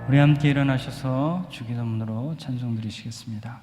우리 함께 일어나셔서 주기도문으로 찬송 드리시겠습니다.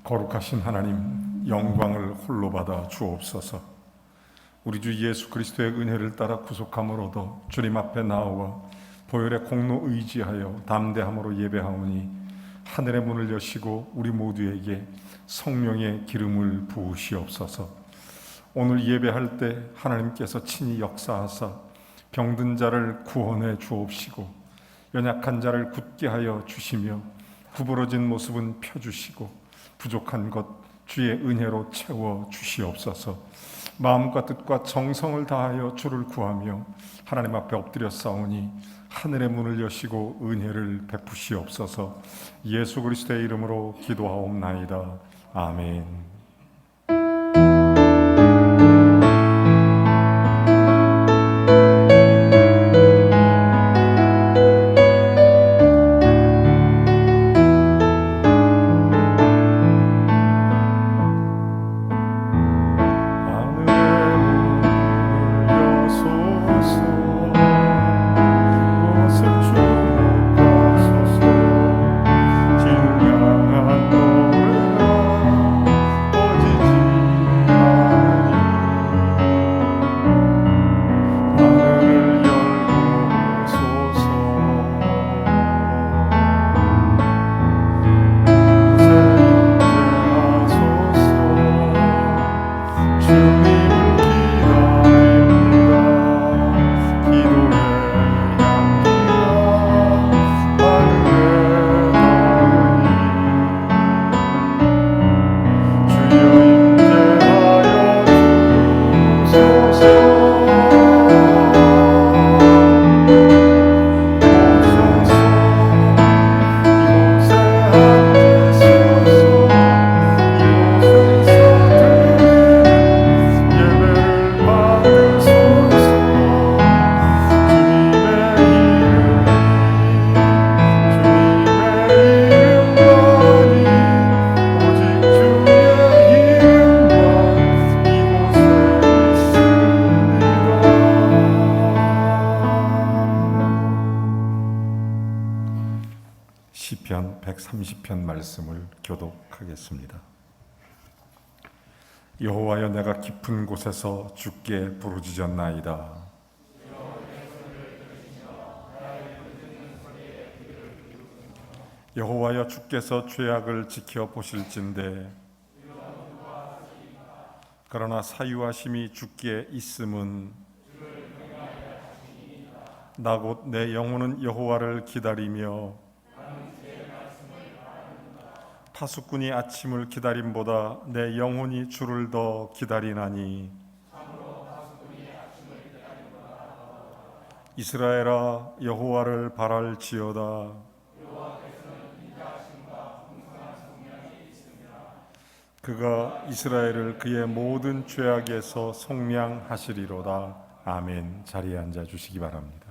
거룩하신 하나님, 영광을 홀로 받아 주옵소서. 우리 주 예수 그리스도의 은혜를 따라 구속함을 얻어 주님 앞에 나와 보혈의 공로 의지하여 담대함으로 예배하오니 하늘의 문을 여시고 우리 모두에게 성령의 기름을 부으시옵소서. 오늘 예배할 때 하나님께서 친히 역사하사 병든 자를 구원해 주옵시고 연약한 자를 굳게 하여 주시며 구부러진 모습은 펴주시고 부족한 것 주의 은혜로 채워 주시옵소서. 마음과 뜻과 정성을 다하여 주를 구하며 하나님 앞에 엎드려 싸우니 하늘의 문을 여시고 은혜를 베푸시옵소서. 예수 그리스도의 이름으로 기도하옵나이다. 아멘. 시편 130편 말씀을 교독하겠습니다. 여호와여, 내가 깊은 곳에서 주께 부르짖었나이다. 여호와여 주께서 죄악을 지켜보실진대 그러나 사유하심이 주께 있음은 나 곧 내 영혼은 여호와를 기다리며 파수꾼이 아침을 기다림보다 내 영혼이 주를 더 기다리나니 이스라엘아 여호와를 바랄지어다 그가 이스라엘을 그의 모든 죄악에서 속량하시리로다. 아멘. 자리에 앉아 주시기 바랍니다.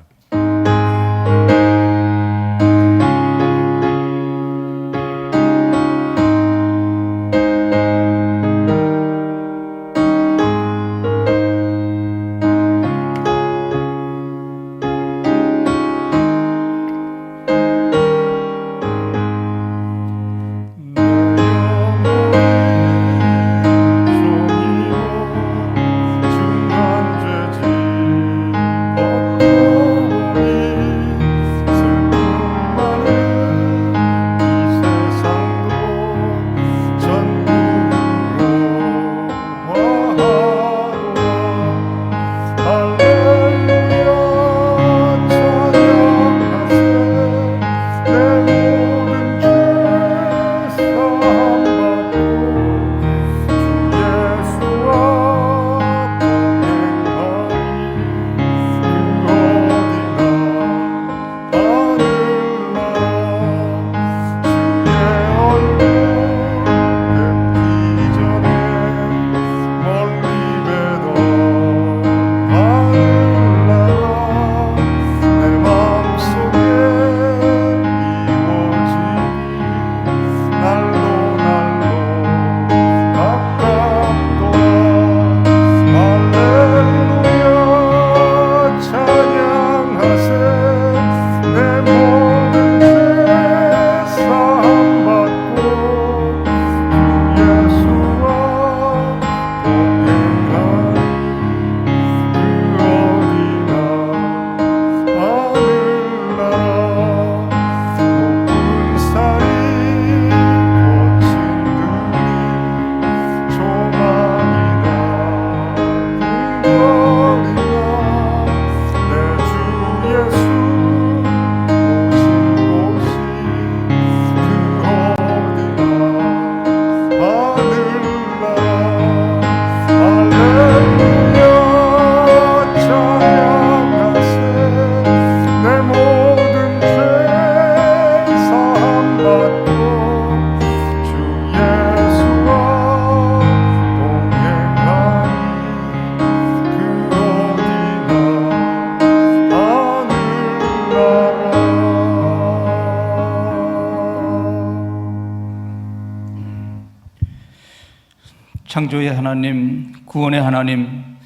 창조의 하나님, 구원의 하나님,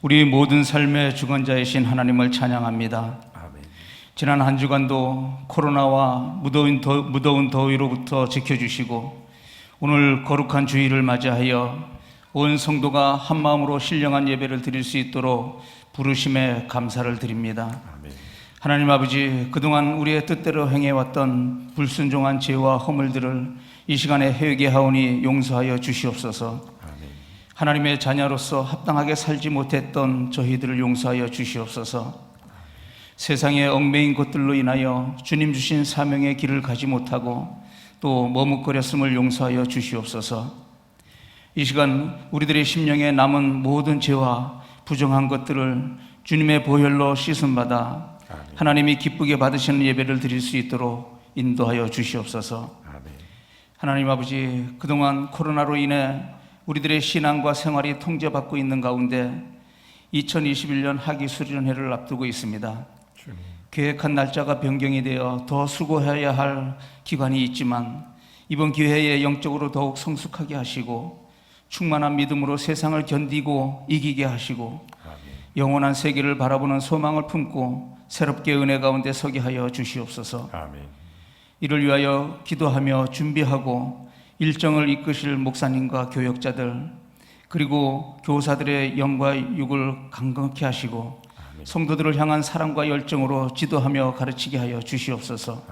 우리 모든 삶의 주관자이신 하나님을 찬양합니다. 아멘. 지난 한 주간도 코로나와 무더운 더위로부터 지켜주시고 오늘 거룩한 주일을 맞이하여 온 성도가 한마음으로 신령한 예배를 드릴 수 있도록 부르심에 감사를 드립니다. 아멘. 하나님 아버지, 그동안 우리의 뜻대로 행해왔던 불순종한 죄와 허물들을 이 시간에 회개하오니 용서하여 주시옵소서. 하나님의 자녀로서 합당하게 살지 못했던 저희들을 용서하여 주시옵소서. 세상의 얽매인 것들로 인하여 주님 주신 사명의 길을 가지 못하고 또 머뭇거렸음을 용서하여 주시옵소서. 이 시간 우리들의 심령에 남은 모든 죄와 부정한 것들을 주님의 보혈로 씻음받아 하나님이 기쁘게 받으시는 예배를 드릴 수 있도록 인도하여 주시옵소서. 하나님 아버지, 그동안 코로나로 인해 우리들의 신앙과 생활이 통제받고 있는 가운데 2021년 하기 수련회를 앞두고 있습니다. 계획한 날짜가 변경이 되어 더 수고해야 할 기간이 있지만 이번 기회에 영적으로 더욱 성숙하게 하시고 충만한 믿음으로 세상을 견디고 이기게 하시고 영원한 세계를 바라보는 소망을 품고 새롭게 은혜 가운데 서게 하여 주시옵소서. 이를 위하여 기도하며 준비하고 일정을 이끄실 목사님과 교역자들 그리고 교사들의 영과 육을 강건케 하시고 성도들을 향한 사랑과 열정으로 지도하며 가르치게 하여 주시옵소서.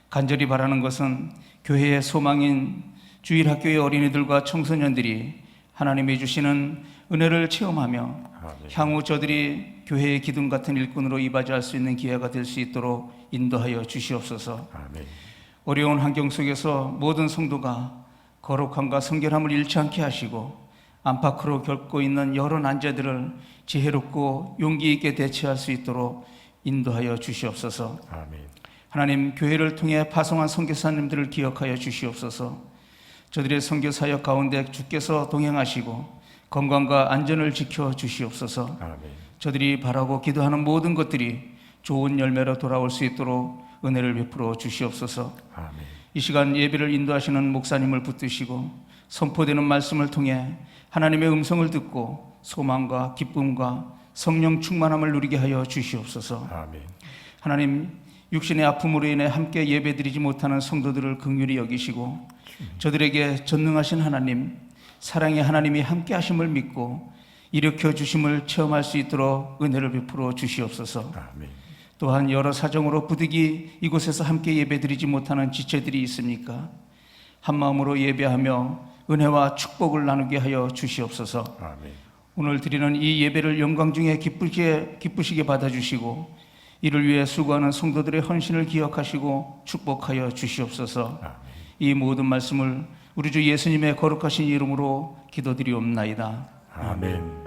간절히 바라는 것은 교회의 소망인 주일학교의 어린이들과 청소년들이 하나님이 주시는 은혜를 체험하며 아멘. 향후 저들이 교회의 기둥 같은 일꾼으로 이바지할 수 있는 기회가 될 수 있도록 인도하여 주시옵소서. 아멘. 어려운 환경 속에서 모든 성도가 거룩함과 성결함을 잃지 않게 하시고 안팎으로 겪고 있는 여러 난제들을 지혜롭고 용기 있게 대처할 수 있도록 인도하여 주시옵소서. 아멘. 하나님, 교회를 통해 파송한 선교사님들을 기억하여 주시옵소서. 저들의 선교 사역 가운데 주께서 동행하시고 건강과 안전을 지켜 주시옵소서. 아멘. 저들이 바라고 기도하는 모든 것들이 좋은 열매로 돌아올 수 있도록 은혜를 베풀어 주시옵소서. 아멘. 이 시간 예배를 인도하시는 목사님을 붙드시고 선포되는 말씀을 통해 하나님의 음성을 듣고 소망과 기쁨과 성령 충만함을 누리게 하여 주시옵소서. 아멘. 하나님, 육신의 아픔으로 인해 함께 예배드리지 못하는 성도들을 긍휼히 여기시고 저들에게 전능하신 하나님, 사랑의 하나님이 함께 하심을 믿고 일으켜 주심을 체험할 수 있도록 은혜를 베풀어 주시옵소서. 아멘. 또한 여러 사정으로 부득이 이곳에서 함께 예배드리지 못하는 지체들이 있습니까? 한마음으로 예배하며 은혜와 축복을 나누게 하여 주시옵소서. 아멘. 오늘 드리는 이 예배를 영광 중에 기쁘시게 받아주시고 이를 위해 수고하는 성도들의 헌신을 기억하시고 축복하여 주시옵소서. 아멘. 이 모든 말씀을 우리 주 예수님의 거룩하신 이름으로 기도드리옵나이다. 아멘.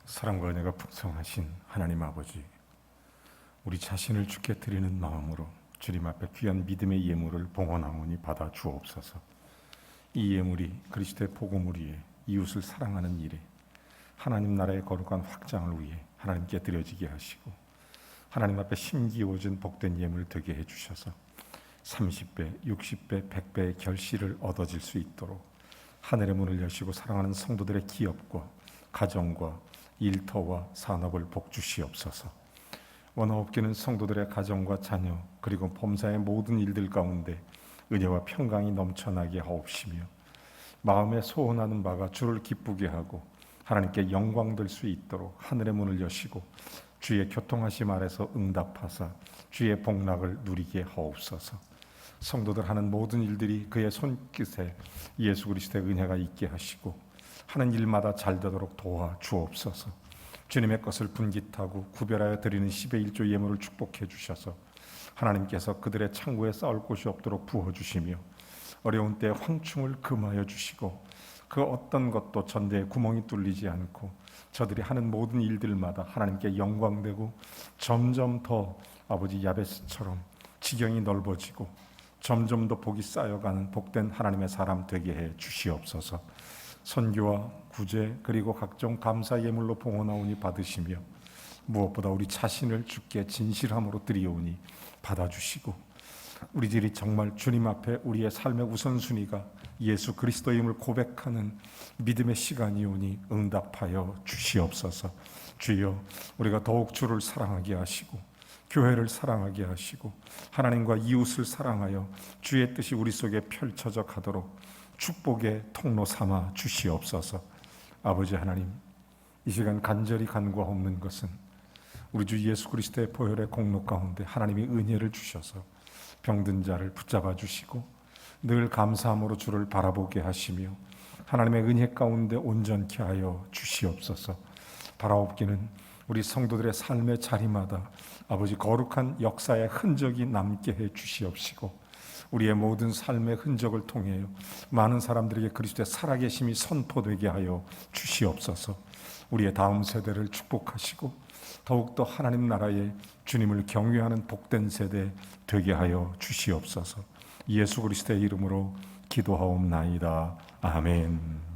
사랑과 은혜가 풍성하신 하나님 아버지, 우리 자신을 주께 드리는 마음으로 주님 앞에 귀한 믿음의 예물을 봉헌하오니 받아 주옵소서. 이 예물이 그리스도의 복음을 위해 이웃을 사랑하는 일에 하나님 나라의 거룩한 확장을 위해 하나님께 드려지게 하시고 하나님 앞에 심기오진 복된 예물 되게 해주셔서 30배, 60배, 100배의 결실을 얻어질 수 있도록 하늘의 문을 여시고 사랑하는 성도들의 기업과 가정과 일터와 산업을 복주시옵소서. 원하옵기는 성도들의 가정과 자녀 그리고 범사의 모든 일들 가운데 은혜와 평강이 넘쳐나게 하옵시며 마음에 소원하는 바가 주를 기쁘게 하고 하나님께 영광될 수 있도록 하늘의 문을 여시고 주의 교통하심 아래서 응답하사 주의 복락을 누리게 하옵소서. 성도들 하는 모든 일들이 그의 손끝에 예수 그리스도의 은혜가 있게 하시고 하는 일마다 잘 되도록 도와 주옵소서. 주님의 것을 분깃하고 구별하여 드리는 10의 1조 예물을 축복해 주셔서 하나님께서 그들의 창고에 쌓을 곳이 없도록 부어주시며 어려운 때에 황충을 금하여 주시고 그 어떤 것도 전대에 구멍이 뚫리지 않고 저들이 하는 모든 일들마다 하나님께 영광되고 점점 더 아버지 야베스처럼 지경이 넓어지고 점점 더 복이 쌓여가는 복된 하나님의 사람 되게 해 주시옵소서. 선교와 구제 그리고 각종 감사 예물로 봉헌하오니 받으시며 무엇보다 우리 자신을 주께 진실함으로 드리오니 받아주시고 우리들이 정말 주님 앞에 우리의 삶의 우선순위가 예수 그리스도임을 고백하는 믿음의 시간이 오니 응답하여 주시옵소서. 주여, 우리가 더욱 주를 사랑하게 하시고 교회를 사랑하게 하시고 하나님과 이웃을 사랑하여 주의 뜻이 우리 속에 펼쳐져 가도록 축복의 통로 삼아 주시옵소서. 아버지 하나님, 이 시간 간절히 간구하옵는 것은 우리 주 예수 그리스도의 보혈의 공로 가운데 하나님이 은혜를 주셔서 병든 자를 붙잡아 주시고 늘 감사함으로 주를 바라보게 하시며 하나님의 은혜 가운데 온전케 하여 주시옵소서. 바라옵기는 우리 성도들의 삶의 자리마다 아버지 거룩한 역사의 흔적이 남게 해 주시옵시고 우리의 모든 삶의 흔적을 통해 많은 사람들에게 그리스도의 살아계심이 선포되게 하여 주시옵소서. 우리의 다음 세대를 축복하시고 더욱더 하나님 나라의 주님을 경외하는 복된 세대 되게 하여 주시옵소서. 예수 그리스도의 이름으로 기도하옵나이다. 아멘.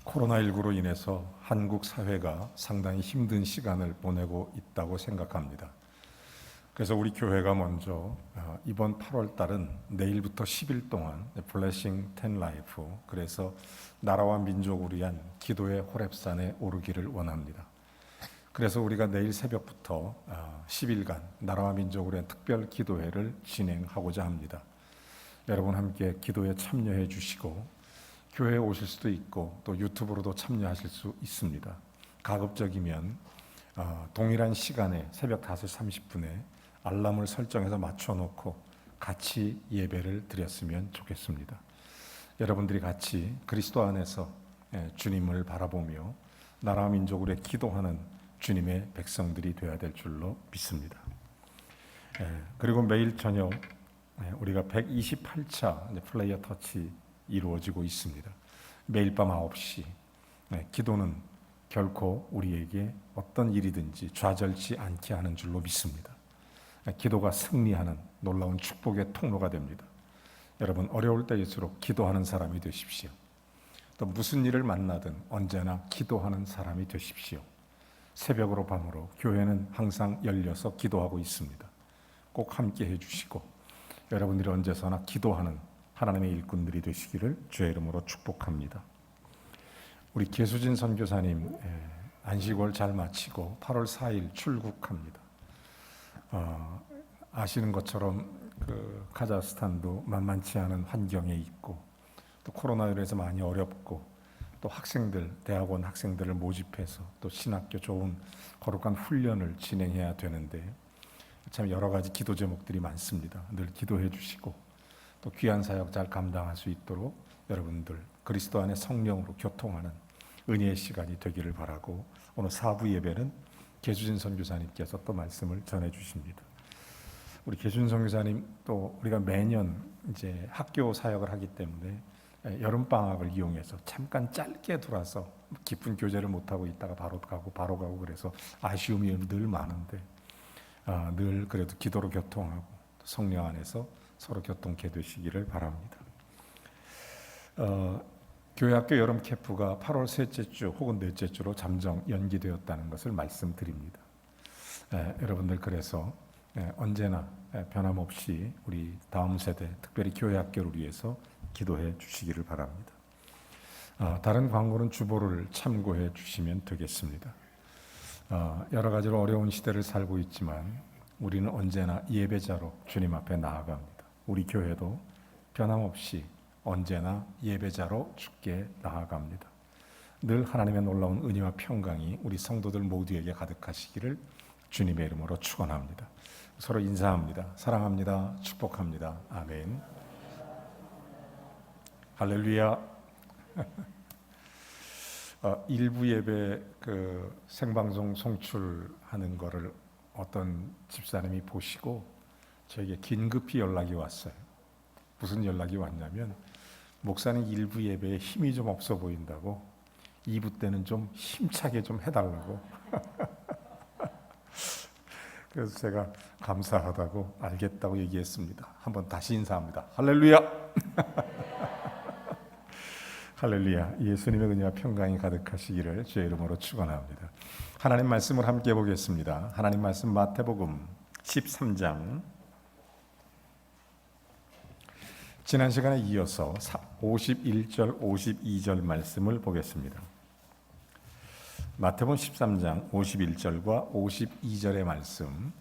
코로나19로 인해서 한국 사회가 상당히 힘든 시간을 보내고 있다고 생각합니다. 그래서 우리 교회가 먼저 이번 8월 달은 내일부터 10일 동안 블레싱 10 라이프, 그래서 나라와 민족을 위한 기도의 호렙산에 오르기를 원합니다. 그래서 우리가 내일 새벽부터 10일간 나라와 민족을 위한 특별 기도회를 진행하고자 합니다. 여러분 함께 기도에 참여해 주시고 교회에 오실 수도 있고 또 유튜브로도 참여하실 수 있습니다. 가급적이면 동일한 시간에 새벽 5시 30분에 알람을 설정해서 맞춰놓고 같이 예배를 드렸으면 좋겠습니다. 여러분들이 같이 그리스도 안에서 주님을 바라보며 나라와 민족을 위해 기도하는 주님의 백성들이 되어야 될 줄로 믿습니다. 그리고 매일 저녁 우리가 128차 플레이어 터치 이루어지고 있습니다. 매일 밤 9시 기도는 결코 우리에게 어떤 일이든지 좌절치 않게 하는 줄로 믿습니다. 기도가 승리하는 놀라운 축복의 통로가 됩니다. 여러분 어려울 때일수록 기도하는 사람이 되십시오. 또 무슨 일을 만나든 언제나 기도하는 사람이 되십시오. 새벽으로 밤으로 교회는 항상 열려서 기도하고 있습니다. 꼭 함께 해주시고 여러분들이 언제서나 기도하는 하나님의 일꾼들이 되시기를 주의 이름으로 축복합니다. 우리 계수진 선교사님 안식월 잘 마치고 8월 4일 출국합니다. 아시는 것처럼 그 카자흐스탄도 만만치 않은 환경에 있고 또 코로나로 해서 많이 어렵고 또 학생들, 대학원 학생들을 모집해서 또 신학교 좋은 거룩한 훈련을 진행해야 되는데 참 여러 가지 기도 제목들이 많습니다. 늘 기도해 주시고 또 귀한 사역 잘 감당할 수 있도록 여러분들 그리스도 안에 성령으로 교통하는 은혜의 시간이 되기를 바라고 오늘 4부 예배는 계수진 선교사님께서 또 말씀을 전해 주십니다. 우리 계준 선교사님 또 우리가 매년 이제 학교 사역을 하기 때문에 여름 방학을 이용해서 잠깐 짧게 돌아서 깊은 교제를 못 하고 있다가 바로 가고 그래서 아쉬움이 늘 많은데 늘 그래도 기도로 교통하고 성령 안에서 서로 교통케 되시기를 바랍니다. 교회학교 여름 캠프가 8월 셋째 주 혹은 넷째 주로 잠정 연기되었다는 것을 말씀드립니다. 여러분들 그래서 언제나 변함없이 우리 다음 세대, 특별히 교회학교를 위해서 기도해 주시기를 바랍니다. 다른 광고는 주보를 참고해 주시면 되겠습니다. 여러 가지로 어려운 시대를 살고 있지만 우리는 언제나 예배자로 주님 앞에 나아갑니다. 우리 교회도 변함없이 언제나 예배자로 주께 나아갑니다. 늘 하나님의 놀라운 은혜와 평강이 우리 성도들 모두에게 가득하시기를 주님의 이름으로 축원합니다. 서로 인사합니다. 사랑합니다. 축복합니다. 아멘. 할렐루야. 일부 예배 그 생방송 송출하는 거를 어떤 집사님이 보시고 저에게 긴급히 연락이 왔어요. 무슨 연락이 왔냐면 목사님 일부 예배에 힘이 좀 없어 보인다고 2부 때는 좀 힘차게 좀 해달라고. 그래서 제가 감사하다고 알겠다고 얘기했습니다. 한번 다시 인사합니다. 할렐루야. 할렐루야. 예수님의 은혜와 평강이 가득하시기를 주의 이름으로 축원합니다. 하나님 말씀을 함께 보겠습니다. 하나님 말씀 마태복음 13장. 지난 시간에 이어서 51절 52절 말씀을 보겠습니다. 마태복음 13장 51절과 52절의 말씀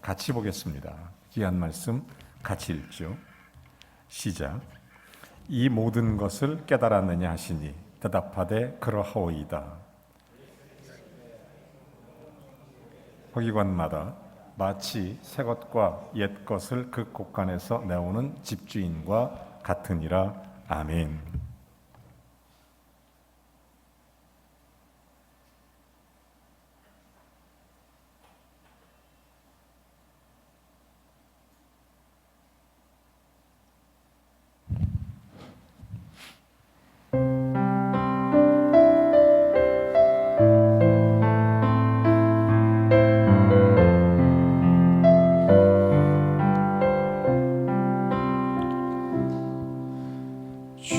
같이 보겠습니다. 귀한 말씀 같이 읽죠. 시작. 이 모든 것을 깨달았느냐 하시니 대답하되 그러하오이다. 허기관마다 마치 새 것과 옛 것을 그 곳간에서 내오는 집주인과 같으니라. 아멘. 주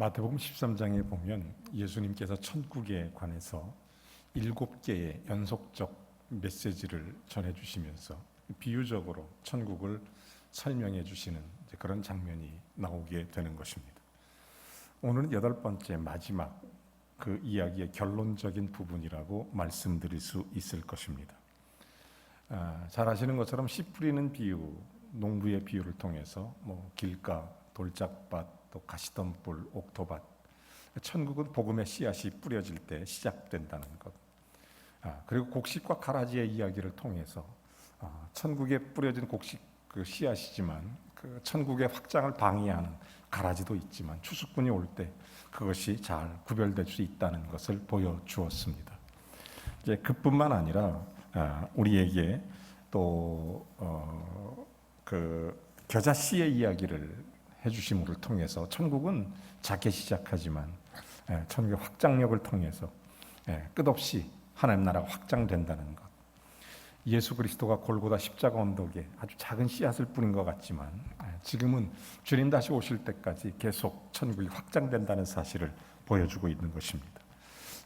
마태복음 13장에 보면 예수님께서 천국에 관해서 7개의 연속적 메시지를 전해주시면서 비유적으로 천국을 설명해 주시는 그런 장면이 나오게 되는 것입니다. 오늘은 8번째 마지막 그 이야기의 결론적인 부분이라고 말씀드릴 수 있을 것입니다. 잘 아시는 것처럼 씨 뿌리는 비유, 농부의 비유를 통해서 길가, 돌짝밭, 또 가시덤불, 옥토밭, 천국은 복음의 씨앗이 뿌려질 때 시작된다는 것. 그리고 곡식과 가라지의 이야기를 통해서 천국에 뿌려진 곡식 그 씨앗이지만 그 천국의 확장을 방해하는 가라지도 있지만 추수꾼이 올 때 그것이 잘 구별될 수 있다는 것을 보여주었습니다. 이제 그뿐만 아니라 우리에게 또 그 겨자 씨의 이야기를 해주심을 통해서 천국은 작게 시작하지만 천국의 확장력을 통해서 끝없이 하나님 나라가 확장된다는 것. 예수 그리스도가 골고다 십자가 언덕에 아주 작은 씨앗을 뿌린 것 같지만 지금은 주님 다시 오실 때까지 계속 천국이 확장된다는 사실을 보여주고 있는 것입니다.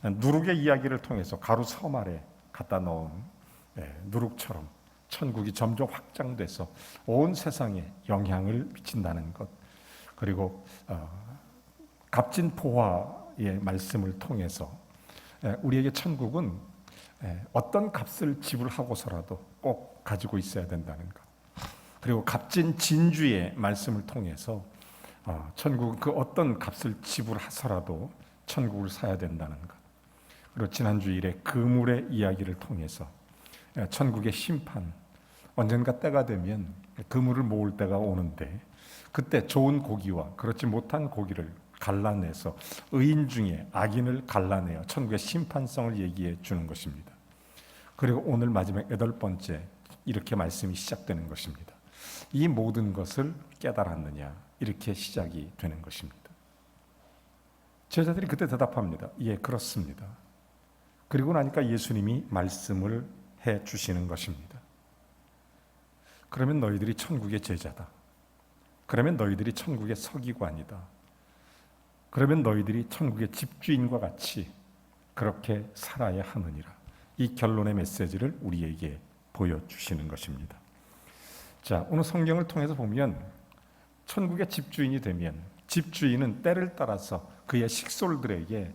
누룩의 이야기를 통해서 가루 섬 아래 갖다 넣은 누룩처럼 천국이 점점 확장돼서 온 세상에 영향을 미친다는 것. 그리고 값진 보화의 말씀을 통해서 우리에게 천국은 어떤 값을 지불하고서라도 꼭 가지고 있어야 된다는 것. 그리고 값진 진주의 말씀을 통해서 천국은 그 어떤 값을 지불해서라도 천국을 사야 된다는 것. 그리고 지난 주일에 그물의 이야기를 통해서 천국의 심판, 언젠가 때가 되면 그물을 모을 때가 오는데 그때 좋은 고기와 그렇지 못한 고기를 갈라내서 의인 중에 악인을 갈라내어 천국의 심판성을 얘기해 주는 것입니다. 그리고 오늘 마지막 8번째 이렇게 말씀이 시작되는 것입니다. 이 모든 것을 깨달았느냐, 이렇게 시작이 되는 것입니다. 제자들이 그때 대답합니다. 예, 그렇습니다. 그리고 나니까 예수님이 말씀을 해 주시는 것입니다. 그러면 너희들이 천국의 제자다. 그러면 너희들이 천국의 서기관이다. 그러면 너희들이 천국의 집주인과 같이 그렇게 살아야 하느니라. 이 결론의 메시지를 우리에게 보여주시는 것입니다. 자, 오늘 성경을 통해서 보면 천국의 집주인이 되면 집주인은 때를 따라서 그의 식솔들에게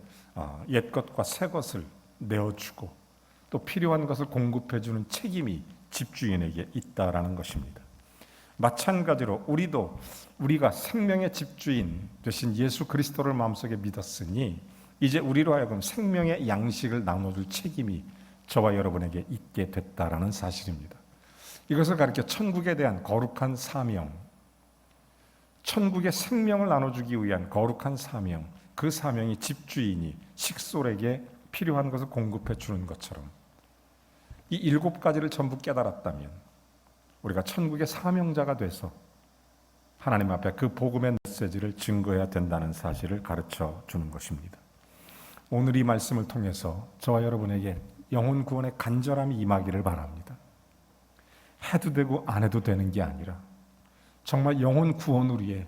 옛것과 새것을 내어주고 또 필요한 것을 공급해주는 책임이 집주인에게 있다라는 것입니다. 마찬가지로 우리가 생명의 집주인 되신 예수 그리스도를 마음속에 믿었으니 이제 우리로 하여금 생명의 양식을 나눠줄 책임이 저와 여러분에게 있게 됐다라는 사실입니다. 이것을 가리켜 천국에 대한 거룩한 사명, 천국의 생명을 나눠주기 위한 거룩한 사명, 그 사명이 집주인이 식솔에게 필요한 것을 공급해 주는 것처럼 이 7가지를 전부 깨달았다면 우리가 천국의 사명자가 돼서 하나님 앞에 그 복음의 메시지를 증거해야 된다는 사실을 가르쳐 주는 것입니다. 오늘 이 말씀을 통해서 저와 여러분에게 영혼 구원의 간절함이 임하기를 바랍니다. 해도 되고 안 해도 되는 게 아니라 정말 영혼 구원을 위해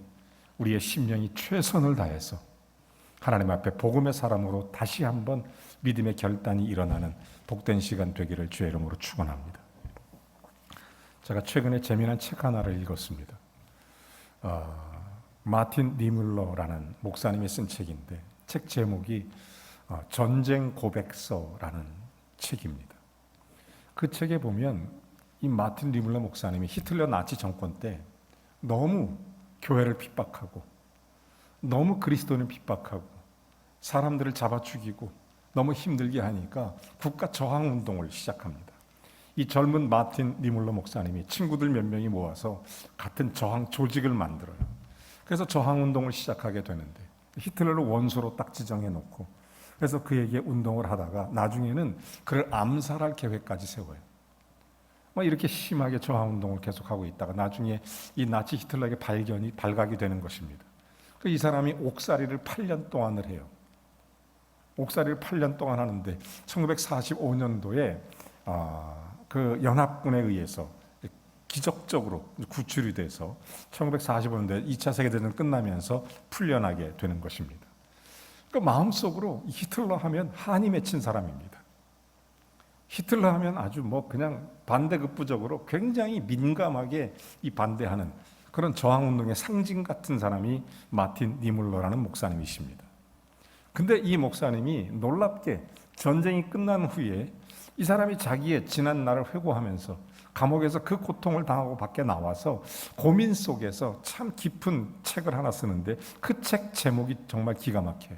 우리의 심령이 최선을 다해서 하나님 앞에 복음의 사람으로 다시 한번 믿음의 결단이 일어나는 복된 시간 되기를 주의 이름으로 축원합니다. 제가 최근에 재미난 책 하나를 읽었습니다. 마틴 니물러라는 목사님이 쓴 책인데 책 제목이 전쟁 고백서라는 책입니다. 그 책에 보면 이 마틴 니물러 목사님이 히틀러 나치 정권 때 너무 교회를 핍박하고 너무 그리스도인을 핍박하고 사람들을 잡아 죽이고 너무 힘들게 하니까 국가 저항 운동을 시작합니다. 이 젊은 마틴 니물러 목사님이 친구들 몇 명이 모아서 같은 저항 조직을 만들어요. 그래서 저항 운동을 시작하게 되는데 히틀러를 원수로 딱 지정해 놓고 그래서 그에게 운동을 하다가 나중에는 그를 암살할 계획까지 세워요. 이렇게 심하게 저항 운동을 계속하고 있다가 나중에 이 나치 히틀러에게 발각이 되는 것입니다. 이 사람이 옥살이를 8년 동안을 해요. 옥살이를 8년 동안 하는데 1945년도에 그 연합군에 의해서 기적적으로 구출이 돼서 1945년도에 2차 세계대전 끝나면서 풀려나게 되는 것입니다. 그 마음속으로 히틀러 하면 한이 맺힌 사람입니다. 히틀러 하면 아주 그냥 반대급부적으로 굉장히 민감하게 이 반대하는 그런 저항운동의 상징 같은 사람이 마틴 니물러라는 목사님이십니다. 근데 이 목사님이 놀랍게 전쟁이 끝난 후에 이 사람이 자기의 지난 날을 회고하면서 감옥에서 그 고통을 당하고 밖에 나와서 고민 속에서 참 깊은 책을 하나 쓰는데 그 책 제목이 정말 기가 막혀요.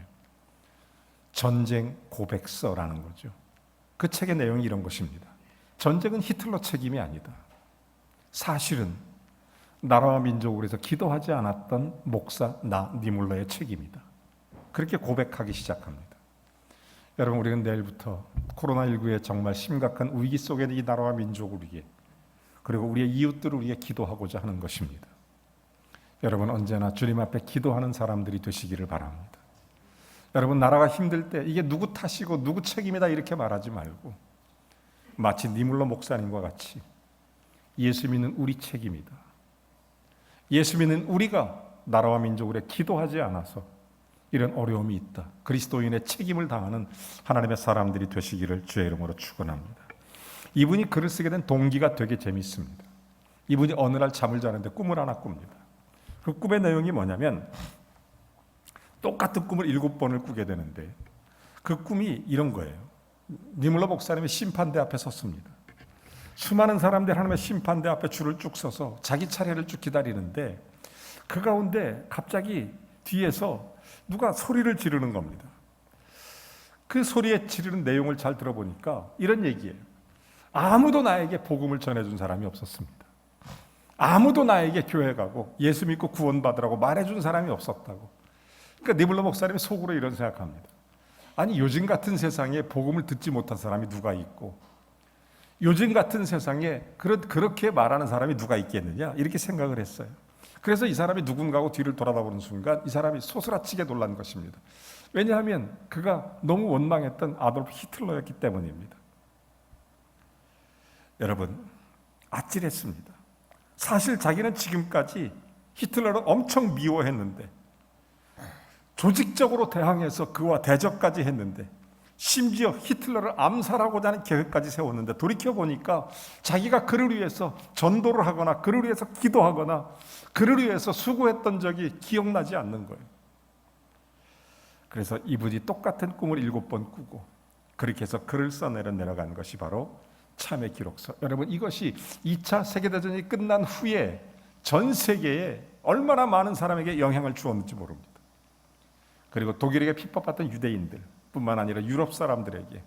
전쟁 고백서라는 거죠. 그 책의 내용이 이런 것입니다. 전쟁은 히틀러 책임이 아니다. 사실은 나라와 민족을 위해서 기도하지 않았던 목사 니물러의 책임이다. 그렇게 고백하기 시작합니다. 여러분, 우리는 내일부터 코로나19의 정말 심각한 위기 속에 있는 이 나라와 민족을 위해 그리고 우리의 이웃들을 위해 기도하고자 하는 것입니다. 여러분, 언제나 주님 앞에 기도하는 사람들이 되시기를 바랍니다. 여러분, 나라가 힘들 때 이게 누구 탓이고 누구 책임이다 이렇게 말하지 말고 마치 니물러 목사님과 같이 예수 믿는 우리 책임이다. 예수 믿는 우리가 나라와 민족을 위해 기도하지 않아서 이런 어려움이 있다. 그리스도인의 책임을 다하는 하나님의 사람들이 되시기를 주의 이름으로 축원합니다. 이분이 글을 쓰게 된 동기가 되게 재밌습니다. 이분이 어느 날 잠을 자는데 꿈을 하나 꿉니다. 그 꿈의 내용이 뭐냐면 똑같은 꿈을 7번을 꾸게 되는데 그 꿈이 이런 거예요. 니물러 목사님이 심판대 앞에 섰습니다. 수많은 사람들이 하나님의 심판대 앞에 줄을 쭉 서서 자기 차례를 쭉 기다리는데 그 가운데 갑자기 뒤에서 누가 소리를 지르는 겁니다. 그 소리에 지르는 내용을 잘 들어보니까 이런 얘기예요. 아무도 나에게 복음을 전해준 사람이 없었습니다. 아무도 나에게 교회 가고 예수 믿고 구원받으라고 말해준 사람이 없었다고. 그러니까 니물러 목사님이 속으로 이런 생각합니다. 아니, 요즘 같은 세상에 복음을 듣지 못한 사람이 누가 있고 요즘 같은 세상에 그렇게 말하는 사람이 누가 있겠느냐 이렇게 생각을 했어요. 그래서 이 사람이 누군가하고 뒤를 돌아다보는 순간 이 사람이 소스라치게 놀란 것입니다. 왜냐하면 그가 너무 원망했던 아돌프 히틀러였기 때문입니다. 여러분, 아찔했습니다. 사실 자기는 지금까지 히틀러를 엄청 미워했는데 조직적으로 대항해서 그와 대적까지 했는데 심지어 히틀러를 암살하고자 하는 계획까지 세웠는데 돌이켜보니까 자기가 그를 위해서 전도를 하거나 그를 위해서 기도하거나 그를 위해서 수고했던 적이 기억나지 않는 거예요. 그래서 이분이 똑같은 꿈을 7번 꾸고 그렇게 해서 글을 써내려간 것이 바로 참의 기록서. 여러분, 이것이 2차 세계대전이 끝난 후에 전 세계에 얼마나 많은 사람에게 영향을 주었는지 모릅니다. 그리고 독일에게 핍박받던 유대인들 뿐만 아니라 유럽 사람들에게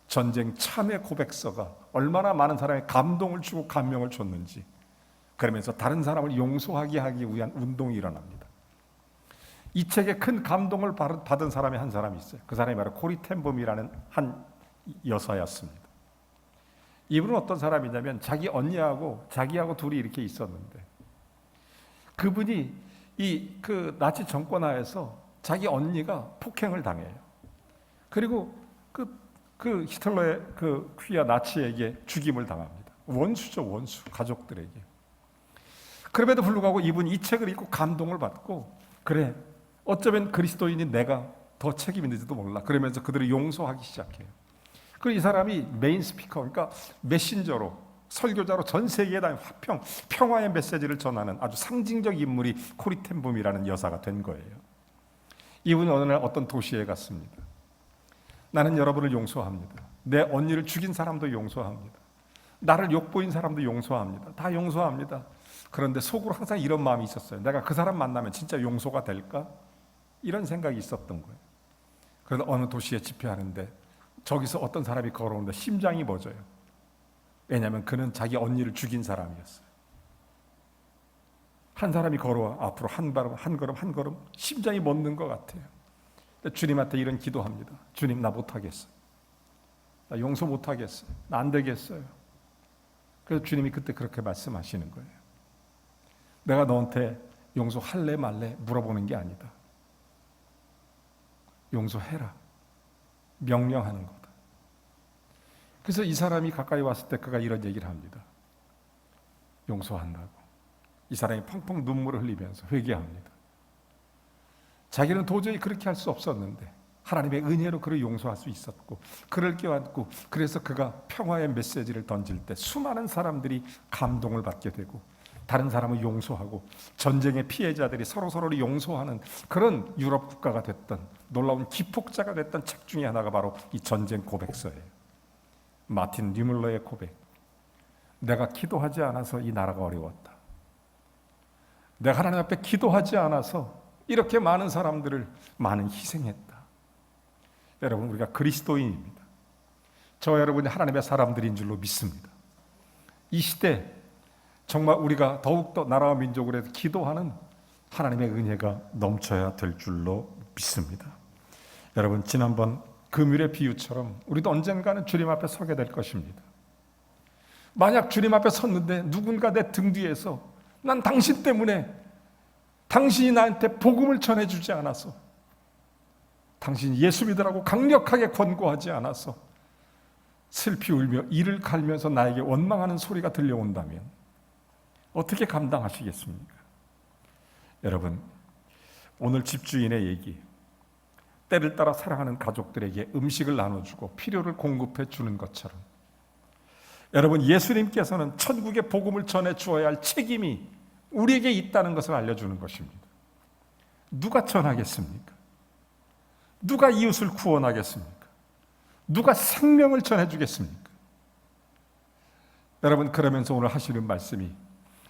전쟁 참의 고백서가 얼마나 많은 사람의 감동을 주고 감명을 줬는지, 그러면서 다른 사람을 용서하게 하기 위한 운동이 일어납니다. 이 책에 큰 감동을 받은 사람이 한 사람이 있어요. 그 사람이 바로 코리 텐봄이라는 한 여사였습니다. 이분은 어떤 사람이냐면 자기 언니하고 자기하고 둘이 이렇게 있었는데 그분이 그 나치 정권 하에서 자기 언니가 폭행을 당해요. 그리고 그 히틀러의 그 퀴아 나치에게 죽임을 당합니다. 원수죠, 원수. 가족들에게. 그럼에도 불구하고 이분이 이 책을 읽고 감동을 받고, 그래, 어쩌면 그리스도인인 내가 더 책임 있는지도 몰라. 그러면서 그들을 용서하기 시작해요. 그리고 이 사람이 메인 스피커, 그러니까 메신저로, 설교자로 전 세계에 다 평화의 메시지를 전하는 아주 상징적 인물이 코리 텐봄이라는 여사가 된 거예요. 이분은 어느 날 어떤 도시에 갔습니다. 나는 여러분을 용서합니다. 내 언니를 죽인 사람도 용서합니다. 나를 욕보인 사람도 용서합니다. 다 용서합니다. 그런데 속으로 항상 이런 마음이 있었어요. 내가 그 사람 만나면 진짜 용서가 될까? 이런 생각이 있었던 거예요. 그래서 어느 도시에 집회하는데 저기서 어떤 사람이 걸어오는데 심장이 멎어요. 왜냐하면 그는 자기 언니를 죽인 사람이었어요. 한 사람이 걸어와 앞으로 한 걸음 심장이 멎는 것 같아요. 주님한테 이런 기도합니다. 주님, 나 못하겠어요. 나 용서 못하겠어요. 나 안 되겠어요. 그래서 주님이 그때 그렇게 말씀하시는 거예요. 내가 너한테 용서할래 말래 물어보는 게 아니다. 용서해라. 명령하는 거다. 그래서 이 사람이 가까이 왔을 때 그가 이런 얘기를 합니다. 용서한다고. 이 사람이 펑펑 눈물을 흘리면서 회개합니다. 자기는 도저히 그렇게 할 수 없었는데 하나님의 은혜로 그를 용서할 수 있었고 그를 껴안고 그래서 그가 평화의 메시지를 던질 때 수많은 사람들이 감동을 받게 되고 다른 사람을 용서하고 전쟁의 피해자들이 서로서로를 용서하는 그런 유럽 국가가 됐던 놀라운 기폭자가 됐던 책 중에 하나가 바로 이 전쟁 고백서예요. 마틴 뉴물러의 고백. 내가 기도하지 않아서 이 나라가 어려웠다. 내가 하나님 앞에 기도하지 않아서 이렇게 많은 사람들을 많은 희생했다. 여러분, 우리가 그리스도인입니다. 저와 여러분이 하나님의 사람들인 줄로 믿습니다. 이 시대 정말 우리가 더욱더 나라와 민족을 위해서 기도하는 하나님의 은혜가 넘쳐야 될 줄로 믿습니다. 여러분, 지난번 금율의 비유처럼 우리도 언젠가는 주님 앞에 서게 될 것입니다. 만약 주님 앞에 섰는데 누군가 내 등 뒤에서 난 당신 때문에 당신이 나한테 복음을 전해주지 않아서, 당신이 예수 믿으라고 강력하게 권고하지 않아서 슬피 울며 이를 갈면서 나에게 원망하는 소리가 들려온다면 어떻게 감당하시겠습니까? 여러분, 오늘 집주인의 얘기, 때를 따라 사랑하는 가족들에게 음식을 나눠주고 필요를 공급해 주는 것처럼 여러분, 예수님께서는 천국의 복음을 전해 주어야 할 책임이 우리에게 있다는 것을 알려주는 것입니다. 누가 전하겠습니까? 누가 이웃을 구원하겠습니까? 누가 생명을 전해주겠습니까? 여러분, 그러면서 오늘 하시는 말씀이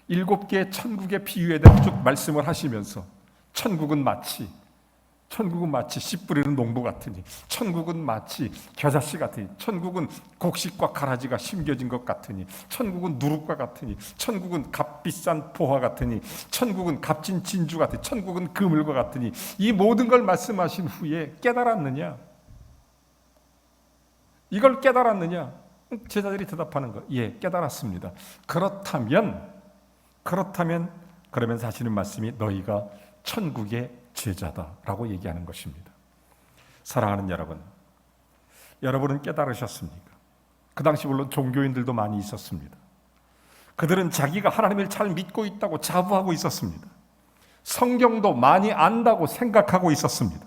7개의 천국의 비유에 대해 쭉 말씀을 하시면서 천국은 마치 씨 뿌리는 농부 같으니, 천국은 마치 겨자씨 같으니, 천국은 곡식과 가라지가 심겨진 것 같으니, 천국은 누룩과 같으니, 천국은 값비싼 보화 같으니, 천국은 값진 진주 같으니, 천국은 그물과 같으니, 이 모든 걸 말씀하신 후에 깨달았느냐? 이걸 깨달았느냐? 제자들이 대답하는 거, 예, 깨달았습니다. 그러면서 하시는 말씀이 너희가 천국의 제자다라고 얘기하는 것입니다. 사랑하는 여러분, 여러분은 깨달으셨습니까? 그 당시 물론 종교인들도 많이 있었습니다. 그들은 자기가 하나님을 잘 믿고 있다고 자부하고 있었습니다. 성경도 많이 안다고 생각하고 있었습니다.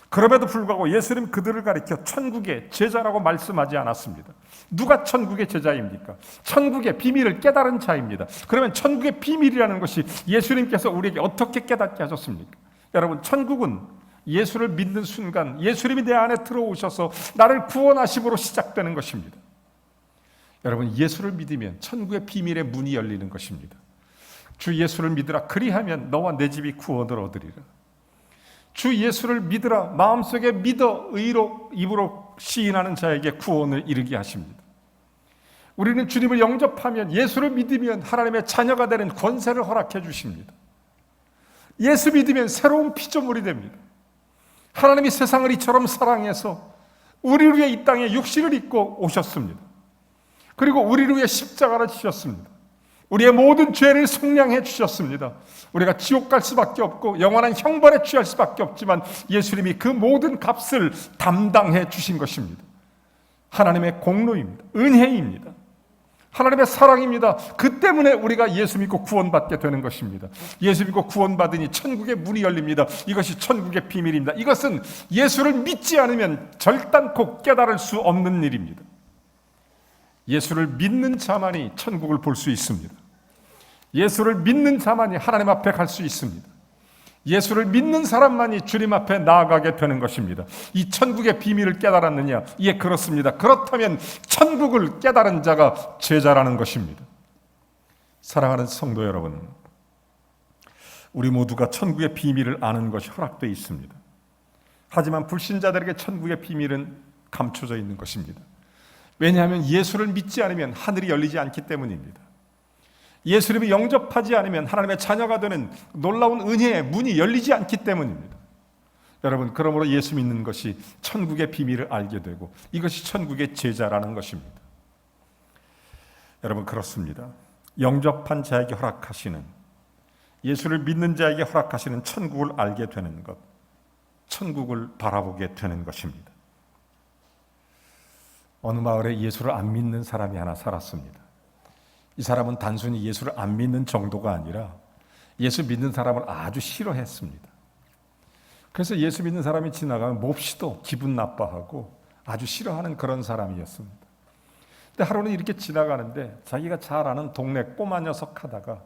그럼에도 불구하고 예수님 그들을 가리켜 천국의 제자라고 말씀하지 않았습니다. 누가 천국의 제자입니까? 천국의 비밀을 깨달은 자입니다. 그러면 천국의 비밀이라는 것이 예수님께서 우리에게 어떻게 깨닫게 하셨습니까? 여러분, 천국은 예수를 믿는 순간 예수님이 내 안에 들어오셔서 나를 구원하심으로 시작되는 것입니다. 여러분, 예수를 믿으면 천국의 비밀의 문이 열리는 것입니다. 주 예수를 믿으라, 그리하면 너와 내 집이 구원을 얻으리라. 주 예수를 믿으라, 마음속에 믿어 의로 입으로 시인하는 자에게 구원을 이르게 하십니다. 우리는 주님을 영접하면, 예수를 믿으면 하나님의 자녀가 되는 권세를 허락해 주십니다. 예수 믿으면 새로운 피조물이 됩니다. 하나님이 세상을 이처럼 사랑해서 우리를 위해 이 땅에 육신을 입고 오셨습니다. 그리고 우리를 위해 십자가를 지셨습니다. 우리의 모든 죄를 속량해 주셨습니다. 우리가 지옥 갈 수밖에 없고 영원한 형벌에 취할 수밖에 없지만 예수님이 그 모든 값을 담당해 주신 것입니다. 하나님의 공로입니다. 은혜입니다. 하나님의 사랑입니다. 그 때문에 우리가 예수 믿고 구원받게 되는 것입니다. 예수 믿고 구원받으니 천국의 문이 열립니다. 이것이 천국의 비밀입니다. 이것은 예수를 믿지 않으면 결단코 깨달을 수 없는 일입니다. 예수를 믿는 자만이 천국을 볼 수 있습니다. 예수를 믿는 자만이 하나님 앞에 갈 수 있습니다. 예수를 믿는 사람만이 주님 앞에 나아가게 되는 것입니다. 이 천국의 비밀을 깨달았느냐? 예, 그렇습니다. 그렇다면 천국을 깨달은 자가 제자라는 것입니다. 사랑하는 성도 여러분, 우리 모두가 천국의 비밀을 아는 것이 허락되어 있습니다. 하지만 불신자들에게 천국의 비밀은 감춰져 있는 것입니다. 왜냐하면 예수를 믿지 않으면 하늘이 열리지 않기 때문입니다. 예수님을 영접하지 않으면 하나님의 자녀가 되는 놀라운 은혜의 문이 열리지 않기 때문입니다. 여러분, 그러므로 예수 믿는 것이 천국의 비밀을 알게 되고 이것이 천국의 제자라는 것입니다. 여러분, 그렇습니다. 영접한 자에게 허락하시는, 예수를 믿는 자에게 허락하시는 천국을 알게 되는 것, 천국을 바라보게 되는 것입니다. 어느 마을에 예수를 안 믿는 사람이 하나 살았습니다. 이 사람은 단순히 예수를 안 믿는 정도가 아니라 예수 믿는 사람을 아주 싫어했습니다. 그래서 예수 믿는 사람이 지나가면 몹시도 기분 나빠하고 아주 싫어하는 그런 사람이었습니다. 근데 하루는 이렇게 지나가는데 자기가 잘 아는 동네 꼬마 녀석 하다가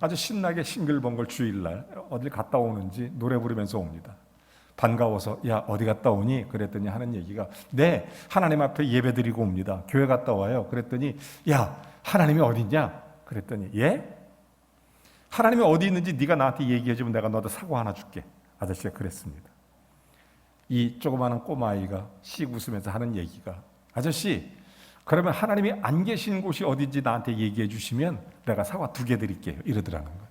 아주 신나게 싱글벙글 주일날 어딜 갔다 오는지 노래 부르면서 옵니다. 반가워서 야 어디 갔다 오니? 그랬더니 하는 얘기가 네 하나님 앞에 예배 드리고 옵니다. 교회 갔다 와요. 그랬더니 야 하나님이 어디 있냐? 그랬더니 예? 하나님이 어디 있는지 네가 나한테 얘기해주면 내가 너한테 사과 하나 줄게. 아저씨가 그랬습니다. 이 조그마한 꼬마아이가 씩 웃으면서 하는 얘기가 아저씨 그러면 하나님이 안 계신 곳이 어딘지 나한테 얘기해 주시면 내가 사과 2개 드릴게요. 이러더라는 거예요.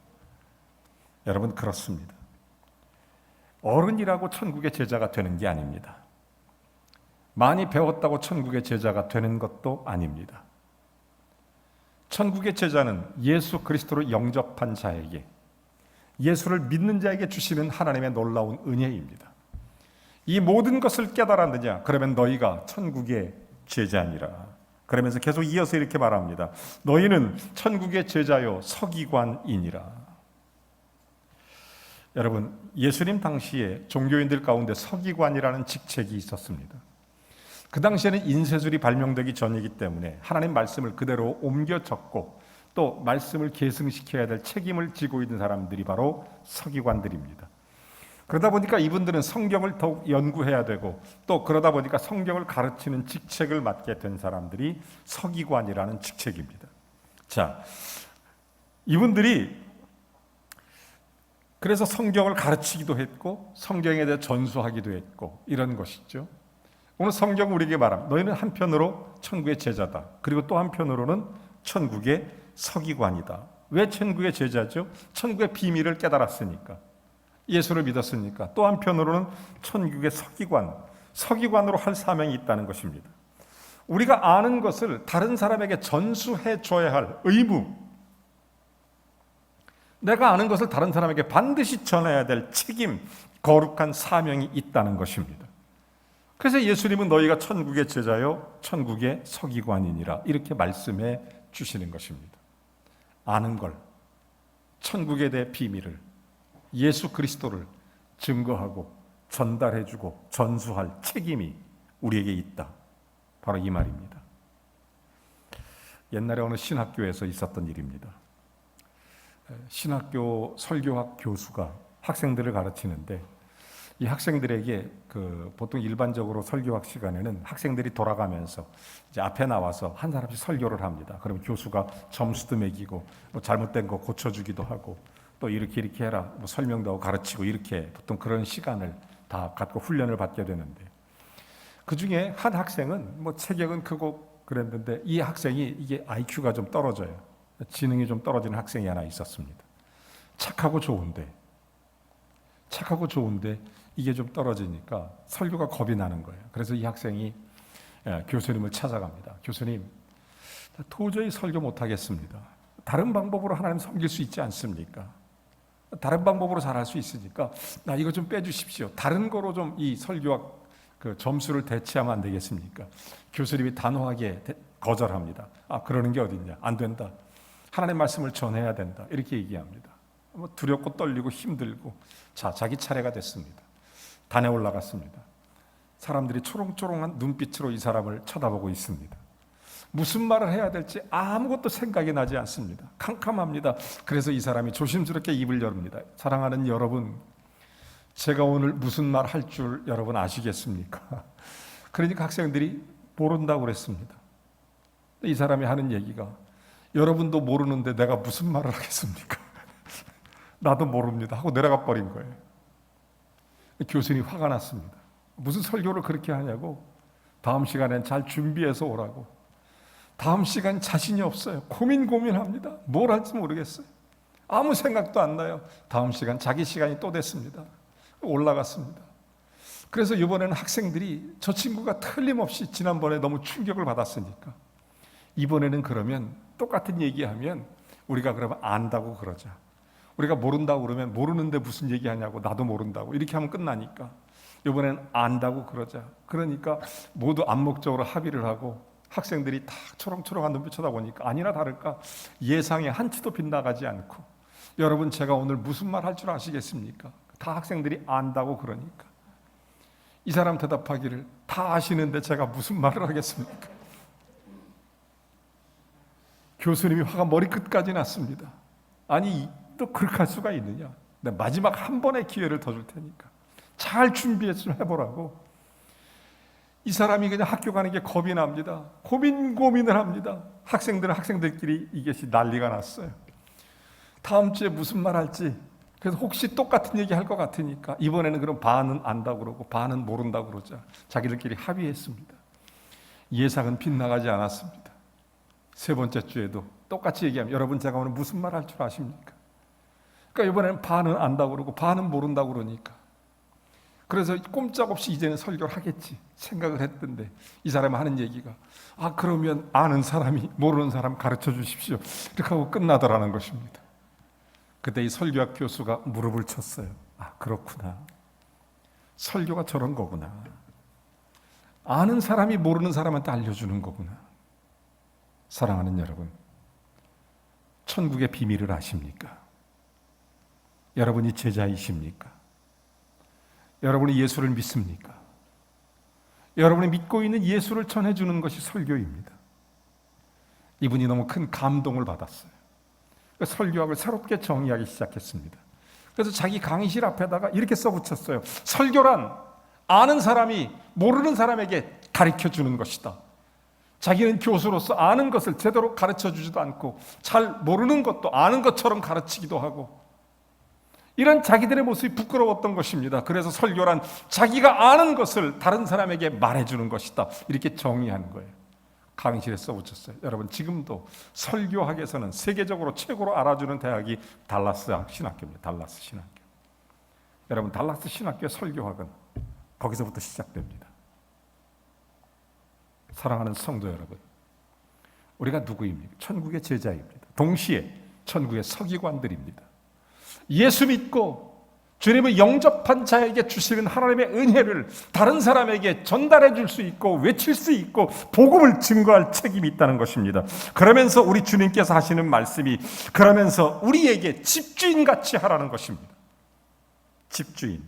여러분 그렇습니다. 어른이라고 천국의 제자가 되는 게 아닙니다. 많이 배웠다고 천국의 제자가 되는 것도 아닙니다. 천국의 제자는 예수 그리스도를 영접한 자에게 예수를 믿는 자에게 주시는 하나님의 놀라운 은혜입니다. 이 모든 것을 깨달았느냐? 그러면 너희가 천국의 제자니라. 그러면서 계속 이어서 이렇게 말합니다. 너희는 천국의 제자요 서기관이니라. 여러분, 예수님 당시에 종교인들 가운데 서기관이라는 직책이 있었습니다. 그 당시에는 인쇄술이 발명되기 전이기 때문에 하나님 말씀을 그대로 옮겨 적고 또 말씀을 계승시켜야 될 책임을 지고 있는 사람들이 바로 서기관들입니다. 그러다 보니까 이분들은 성경을 더욱 연구해야 되고 또 그러다 보니까 성경을 가르치는 직책을 맡게 된 사람들이 서기관이라는 직책입니다. 자, 이분들이 그래서 성경을 가르치기도 했고 성경에 대해 전수하기도 했고 이런 것이죠. 오늘 성경 우리에게 말합니다. 너희는 한편으로 천국의 제자다. 그리고 또 한편으로는 천국의 서기관이다. 왜 천국의 제자죠? 천국의 비밀을 깨달았으니까. 예수를 믿었으니까. 또 한편으로는 천국의 서기관으로 할 사명이 있다는 것입니다. 우리가 아는 것을 다른 사람에게 전수해 줘야 할 의무, 내가 아는 것을 다른 사람에게 반드시 전해야 될 책임, 거룩한 사명이 있다는 것입니다. 그래서 예수님은 너희가 천국의 제자요 천국의 서기관이니라 이렇게 말씀해 주시는 것입니다. 아는 걸, 천국에 대해 비밀을, 예수 그리스도를 증거하고 전달해주고 전수할 책임이 우리에게 있다. 바로 이 말입니다. 옛날에 어느 신학교에서 있었던 일입니다. 신학교 설교학 교수가 학생들을 가르치는데 이 학생들에게 보통 일반적으로 설교학 시간에는 학생들이 돌아가면서 이제 앞에 나와서 한 사람씩 설교를 합니다. 그럼 교수가 점수도 매기고 뭐 잘못된 거 고쳐주기도 하고 또 이렇게 해라 뭐 설명도 하고 가르치고 이렇게 보통 그런 시간을 다 갖고 훈련을 받게 되는데 그 중에 한 학생은 뭐 체격은 크고 그랬는데 이 학생이 이게 IQ가 좀 떨어져요. 지능이 좀 떨어지는 학생이 하나 있었습니다. 착하고 좋은데 이게 좀 떨어지니까 설교가 겁이 나는 거예요. 그래서 이 학생이 교수님을 찾아갑니다. 교수님, 도저히 설교 못하겠습니다. 다른 방법으로 하나님 섬길 수 있지 않습니까? 다른 방법으로 잘할 수 있으니까 나 이거 좀 빼주십시오. 다른 거로 좀 이 설교학 점수를 대체하면 안 되겠습니까? 교수님이 단호하게 거절합니다. 그러는 게 어딨냐? 안 된다. 하나님 말씀을 전해야 된다. 이렇게 얘기합니다. 두렵고 떨리고 힘들고 자기 차례가 됐습니다. 단에 올라갔습니다. 사람들이 초롱초롱한 눈빛으로 이 사람을 쳐다보고 있습니다. 무슨 말을 해야 될지 아무것도 생각이 나지 않습니다. 캄캄합니다. 그래서 이 사람이 조심스럽게 입을 열입니다. 사랑하는 여러분, 제가 오늘 무슨 말 할 줄 여러분 아시겠습니까? 그러니까 학생들이 모른다고 그랬습니다. 이 사람이 하는 얘기가 여러분도 모르는데 내가 무슨 말을 하겠습니까? 나도 모릅니다 하고 내려가 버린 거예요. 교수님이 화가 났습니다. 무슨 설교를 그렇게 하냐고. 다음 시간엔 잘 준비해서 오라고. 다음 시간 자신이 없어요. 고민합니다. 뭘 할지 모르겠어요. 아무 생각도 안 나요. 다음 시간 자기 시간이 또 됐습니다. 올라갔습니다. 그래서 이번에는 학생들이 저 친구가 틀림없이 지난번에 너무 충격을 받았으니까 이번에는 그러면 똑같은 얘기하면 우리가 그러면 안다고 그러자. 우리가 모른다고 그러면 모르는데 무슨 얘기하냐고 나도 모른다고 이렇게 하면 끝나니까 이번에는 안다고 그러자. 그러니까 모두 암묵적으로 합의를 하고 학생들이 다 초롱초롱한 눈빛 쳐다보니까 아니나 다를까 예상에 한치도 빗나가지 않고 여러분 제가 오늘 무슨 말 할 줄 아시겠습니까? 다 학생들이 안다고 그러니까 이 사람 대답하기를 다 아시는데 제가 무슨 말을 하겠습니까? 교수님이 화가 머리끝까지 났습니다. 아니 또 그렇게 할 수가 있느냐? 내가 마지막 한 번의 기회를 더 줄 테니까 잘 준비해서 해보라고. 이 사람이 그냥 학교 가는 게 겁이 납니다. 고민을 합니다. 학생들끼리 이것이 난리가 났어요. 다음 주에 무슨 말 할지. 그래서 혹시 똑같은 얘기 할 것 같으니까 이번에는 그럼 반은 안다고 그러고 반은 모른다고 그러자 자기들끼리 합의했습니다. 예상은 빗나가지 않았습니다. 세 번째 주에도 똑같이 얘기하면 여러분 제가 오늘 무슨 말 할 줄 아십니까? 그러니까 이번에는 반은 안다고 그러고 반은 모른다고 그러니까 그래서 꼼짝없이 이제는 설교를 하겠지 생각을 했던데 이 사람이 하는 얘기가 그러면 아는 사람이 모르는 사람 가르쳐 주십시오 이렇게 하고 끝나더라는 것입니다. 그때 이 설교학 교수가 무릎을 쳤어요. 그렇구나. 설교가 저런 거구나. 아는 사람이 모르는 사람한테 알려주는 거구나. 사랑하는 여러분, 천국의 비밀을 아십니까? 여러분이 제자이십니까? 여러분이 예수를 믿습니까? 여러분이 믿고 있는 예수를 전해주는 것이 설교입니다. 이분이 너무 큰 감동을 받았어요. 설교학을 새롭게 정의하기 시작했습니다. 그래서 자기 강의실 앞에다가 이렇게 써붙였어요. 설교란 아는 사람이 모르는 사람에게 가르쳐주는 것이다. 자기는 교수로서 아는 것을 제대로 가르쳐주지도 않고 잘 모르는 것도 아는 것처럼 가르치기도 하고 이런 자기들의 모습이 부끄러웠던 것입니다. 그래서 설교란 자기가 아는 것을 다른 사람에게 말해주는 것이다. 이렇게 정의하는 거예요. 강의실에 써붙였어요. 여러분 지금도 설교학에서는 세계적으로 최고로 알아주는 대학이 달라스 신학교입니다. 달라스 신학교. 여러분 달라스 신학교의 설교학은 거기서부터 시작됩니다. 사랑하는 성도 여러분, 우리가 누구입니까? 천국의 제자입니다. 동시에 천국의 서기관들입니다. 예수 믿고 주님을 영접한 자에게 주시는 하나님의 은혜를 다른 사람에게 전달해 줄 수 있고 외칠 수 있고 복음을 증거할 책임이 있다는 것입니다. 그러면서 우리 주님께서 하시는 말씀이 그러면서 우리에게 집주인같이 하라는 것입니다. 집주인.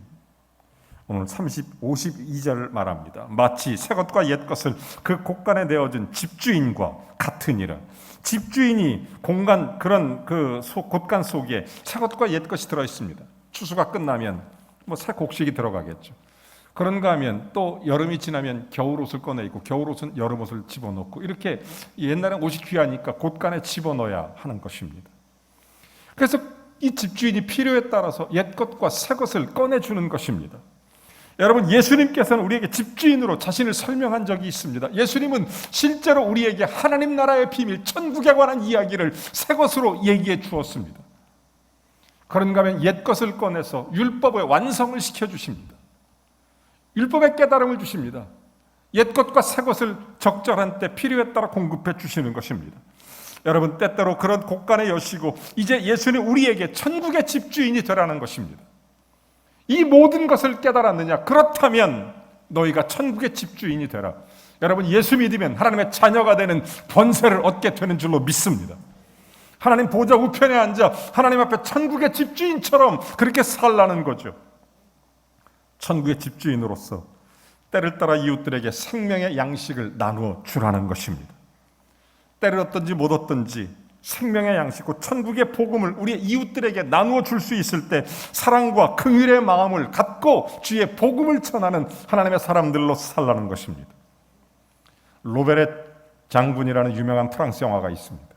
오늘 52절 말합니다. 마치 새것과 옛것을 그 곳간에 내어준 집주인과 같으니라. 집주인이 공간 그런 그 곳간 속에 새것과 옛것이 들어 있습니다. 추수가 끝나면 새 곡식이 들어가겠죠. 그런가 하면 또 여름이 지나면 겨울옷을 꺼내 입고 겨울옷은 여름옷을 집어넣고 이렇게 옛날엔 옷이 귀하니까 곳간에 집어넣어야 하는 것입니다. 그래서 이 집주인이 필요에 따라서 옛것과 새것을 꺼내주는 것입니다. 여러분 예수님께서는 우리에게 집주인으로 자신을 설명한 적이 있습니다. 예수님은 실제로 우리에게 하나님 나라의 비밀, 천국에 관한 이야기를 새 것으로 얘기해 주었습니다. 그런가 하면 옛것을 꺼내서 율법의 완성을 시켜주십니다. 율법의 깨달음을 주십니다. 옛것과 새것을 적절한 때 필요에 따라 공급해 주시는 것입니다. 여러분 때때로 그런 곳간에 여시고 이제 예수님 우리에게 천국의 집주인이 되라는 것입니다. 이 모든 것을 깨달았느냐? 그렇다면 너희가 천국의 집주인이 되라. 여러분 예수 믿으면 하나님의 자녀가 되는 번세를 얻게 되는 줄로 믿습니다. 하나님 보좌 우편에 앉아 하나님 앞에 천국의 집주인처럼 그렇게 살라는 거죠. 천국의 집주인으로서 때를 따라 이웃들에게 생명의 양식을 나누어 주라는 것입니다. 때를 얻든지 못 얻든지 생명의 양식, 곧 천국의 복음을 우리의 이웃들에게 나누어 줄 수 있을 때 사랑과 긍휼의 마음을 갖고 주의 복음을 전하는 하나님의 사람들로 살라는 것입니다. 로베렛 장군이라는 유명한 프랑스 영화가 있습니다.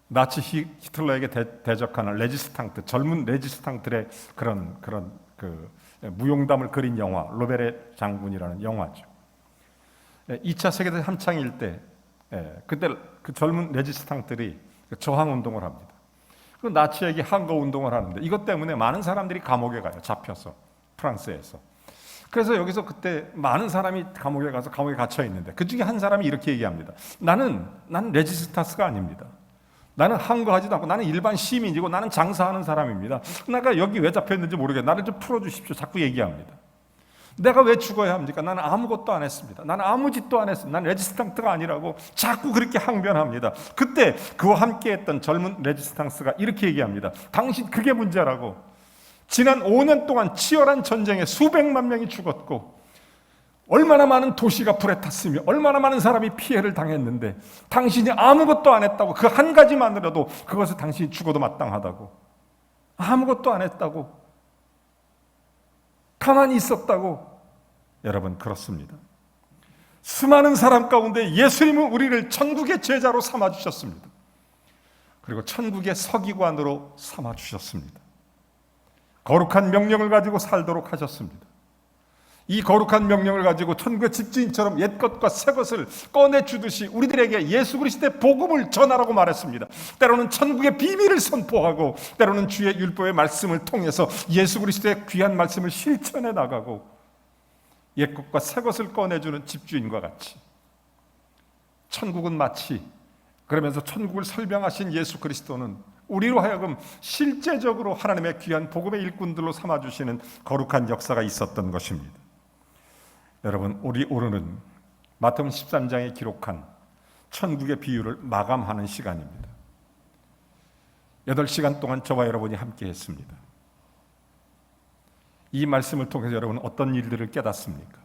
나치 히틀러에게 대적하는 레지스탕트, 젊은 레지스탕트의 그런 무용담을 그린 영화, 로베렛 장군이라는 영화죠. 2차 세계대전 한창일 때 그때 그 젊은 레지스탕트들이 저항 운동을 합니다. 그 나치에게 항거 운동을 하는데 이것 때문에 많은 사람들이 감옥에 가요. 잡혀서 프랑스에서. 그래서 여기서 그때 많은 사람이 감옥에 가서 감옥에 갇혀 있는데 그 중에 한 사람이 이렇게 얘기합니다. 나는 레지스탕스가 아닙니다. 나는 항거하지도 않고 나는 일반 시민이고 나는 장사하는 사람입니다. 내가 여기 왜 잡혀 있는지 모르겠어요. 나를 좀 풀어주십시오. 자꾸 얘기합니다. 내가 왜 죽어야 합니까? 나는 아무것도 안 했습니다. 나는 아무 짓도 안 했습니다. 나는 레지스탕스가 아니라고 자꾸 그렇게 항변합니다. 그때 그와 함께했던 젊은 레지스탕스가 이렇게 얘기합니다. 당신 그게 문제라고. 지난 5년 동안 치열한 전쟁에 수백만 명이 죽었고 얼마나 많은 도시가 불에 탔으며 얼마나 많은 사람이 피해를 당했는데 당신이 아무것도 안 했다고, 그 한 가지만으로도 그것을 당신이 죽어도 마땅하다고, 아무것도 안 했다고, 가만히 있었다고. 여러분, 그렇습니다. 수많은 사람 가운데 예수님은 우리를 천국의 제자로 삼아주셨습니다. 그리고 천국의 서기관으로 삼아주셨습니다. 거룩한 명령을 가지고 살도록 하셨습니다. 이 거룩한 명령을 가지고 천국의 집주인처럼 옛것과 새것을 꺼내주듯이 우리들에게 예수 그리스도의 복음을 전하라고 말했습니다. 때로는 천국의 비밀을 선포하고, 때로는 주의 율법의 말씀을 통해서 예수 그리스도의 귀한 말씀을 실천해 나가고, 옛것과 새것을 꺼내주는 집주인과 같이 천국은 마치, 그러면서 천국을 설명하신 예수 그리스도는 우리로 하여금 실제적으로 하나님의 귀한 복음의 일꾼들로 삼아주시는 거룩한 역사가 있었던 것입니다. 여러분, 우리 오늘은 마태복음 13장에 기록한 천국의 비유를 마감하는 시간입니다. 8시간 동안 저와 여러분이 함께 했습니다. 이 말씀을 통해서 여러분은 어떤 일들을 깨닫습니까?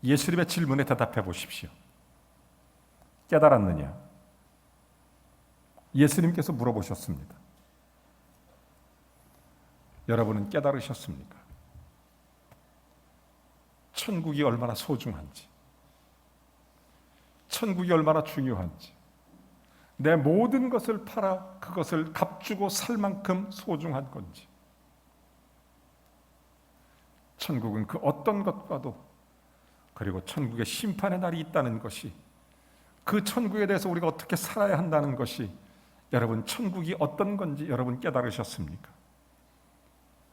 예수님의 질문에 대답해 보십시오. 깨달았느냐? 예수님께서 물어보셨습니다. 여러분은 깨달으셨습니까? 천국이 얼마나 소중한지, 천국이 얼마나 중요한지, 내 모든 것을 팔아 그것을 값주고 살 만큼 소중한 건지, 천국은 그 어떤 것과도, 그리고 천국의 심판의 날이 있다는 것이, 그 천국에 대해서 우리가 어떻게 살아야 한다는 것이, 여러분, 천국이 어떤 건지 여러분 깨달으셨습니까?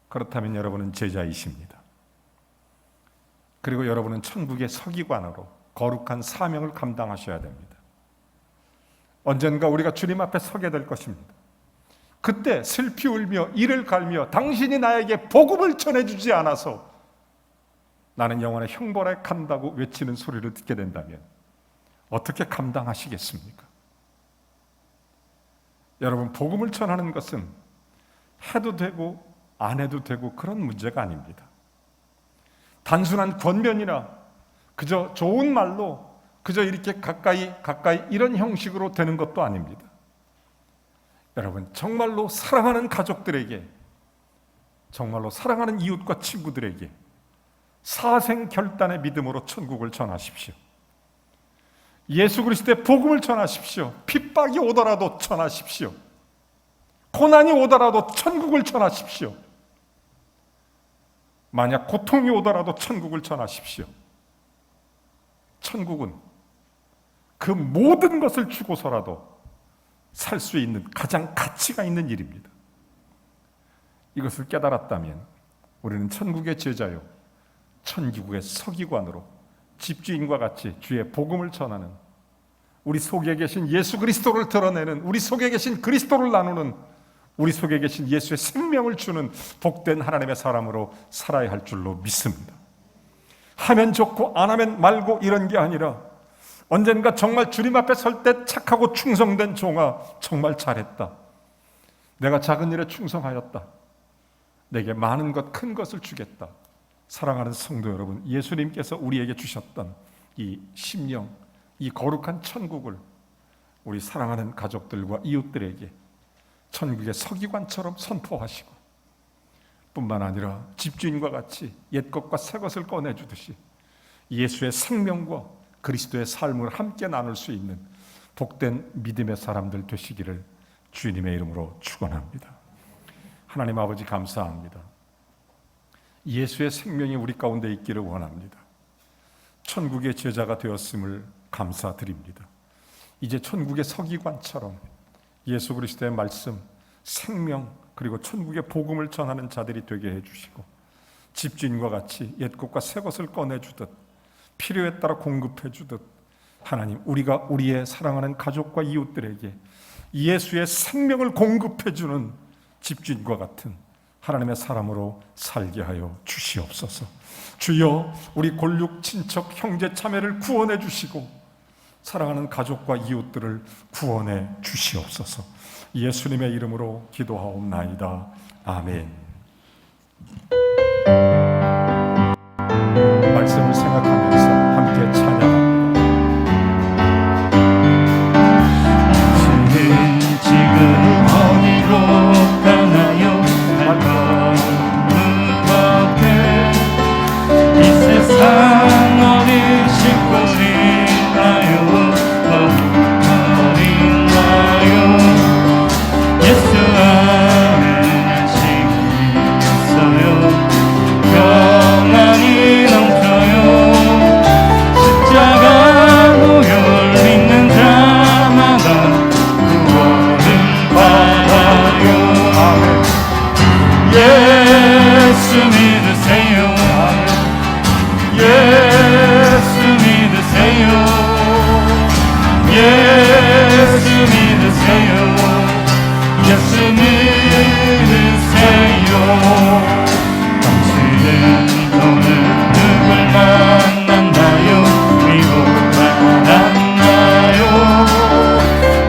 그렇다면 여러분은 제자이십니다. 그리고 여러분은 천국의 서기관으로 거룩한 사명을 감당하셔야 됩니다. 언젠가 우리가 주님 앞에 서게 될 것입니다. 그때 슬피 울며 이를 갈며 당신이 나에게 복음을 전해주지 않아서 나는 영원의 형벌에 간다고 외치는 소리를 듣게 된다면 어떻게 감당하시겠습니까? 여러분, 복음을 전하는 것은 해도 되고 안 해도 되고 그런 문제가 아닙니다. 단순한 권면이나 그저 좋은 말로 그저 이렇게 가까이 이런 형식으로 되는 것도 아닙니다. 여러분, 정말로 사랑하는 가족들에게, 정말로 사랑하는 이웃과 친구들에게 사생결단의 믿음으로 천국을 전하십시오. 예수 그리스도의 복음을 전하십시오. 핍박이 오더라도 전하십시오. 고난이 오더라도 천국을 전하십시오. 만약 고통이 오더라도 천국을 전하십시오. 천국은 그 모든 것을 주고서라도 살 수 있는 가장 가치가 있는 일입니다. 이것을 깨달았다면 우리는 천국의 제자요, 천국의 서기관으로 집주인과 같이 주의 복음을 전하는, 우리 속에 계신 예수 그리스도를 드러내는, 우리 속에 계신 그리스도를 나누는, 우리 속에 계신 예수의 생명을 주는 복된 하나님의 사람으로 살아야 할 줄로 믿습니다. 하면 좋고 안 하면 말고 이런 게 아니라 언젠가 정말 주님 앞에 설 때 착하고 충성된 종아, 정말 잘했다, 내가 작은 일에 충성하였다, 내게 많은 것, 큰 것을 주겠다. 사랑하는 성도 여러분, 예수님께서 우리에게 주셨던 이 심령, 이 거룩한 천국을 우리 사랑하는 가족들과 이웃들에게 천국의 서기관처럼 선포하시고, 뿐만 아니라 집주인과 같이 옛것과 새것을 꺼내주듯이 예수의 생명과 그리스도의 삶을 함께 나눌 수 있는 복된 믿음의 사람들 되시기를 주님의 이름으로 축원합니다. 하나님 아버지, 감사합니다. 예수의 생명이 우리 가운데 있기를 원합니다. 천국의 제자가 되었음을 감사드립니다. 이제 천국의 서기관처럼 예수 그리스도의 말씀, 생명, 그리고 천국의 복음을 전하는 자들이 되게 해주시고, 집주인과 같이 옛것과 새것을 꺼내주듯 필요에 따라 공급해주듯, 하나님, 우리가 우리의 사랑하는 가족과 이웃들에게 예수의 생명을 공급해주는 집주인과 같은 하나님의 사람으로 살게 하여 주시옵소서. 주여, 우리 골육, 친척, 형제, 자매를 구원해 주시고 사랑하는 가족과 이웃들을 구원해 주시옵소서. 예수님의 이름으로 기도하옵나이다. 아멘. 말씀을 생각하면서 함께 찬양합니다. 지금 어디로 가나요? 무겁게 이 세상 어디 싣고 있나요? 어딘가요? 예수 안에 안식이 있어요. 평안이 넘쳐요. 십자가 보혈 믿는 자마다 구원을 받아요. 예수 믿으세요. 예수 믿으세요. 예수 믿으세요. 예수 믿으세요. 당신은 오늘 누굴 만났나요? 미국 만났나요?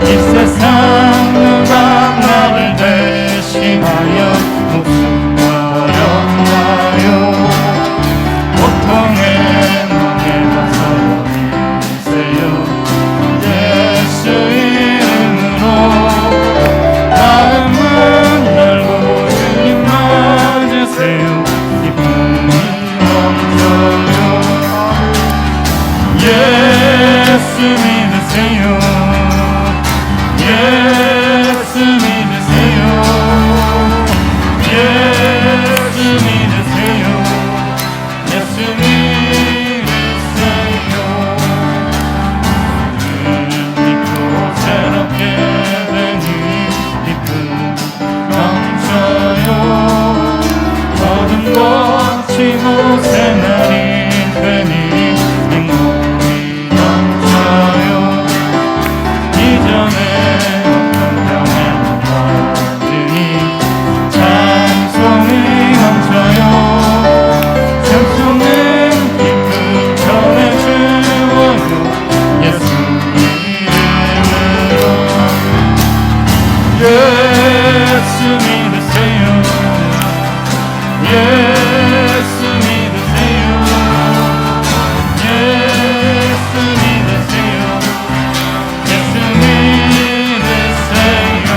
이 세상 누가 나를 대신하여 목숨 걸었나요? 고통에 목에 벗어버리세요. 예수 이름으로 마음은 열고 주님 맞으세요. 기쁨이 넘쳐요. 예수 믿으세요. 예수 믿으세요. 예수 믿으세요. 예수 믿으세요. 믿고 새롭게 되니 기쁨 넘쳐요. 어둠 거치고 새날이 되니 행복이 넘쳐요. 이전에 어떤 병에 넘어지니 찬송이 넘쳐요. 찬송은 기쁨 전해주어요. 예수 이름으로. 예수 믿으세요. 예수 믿으세요. 예수 믿으세요. 예수 믿으세요.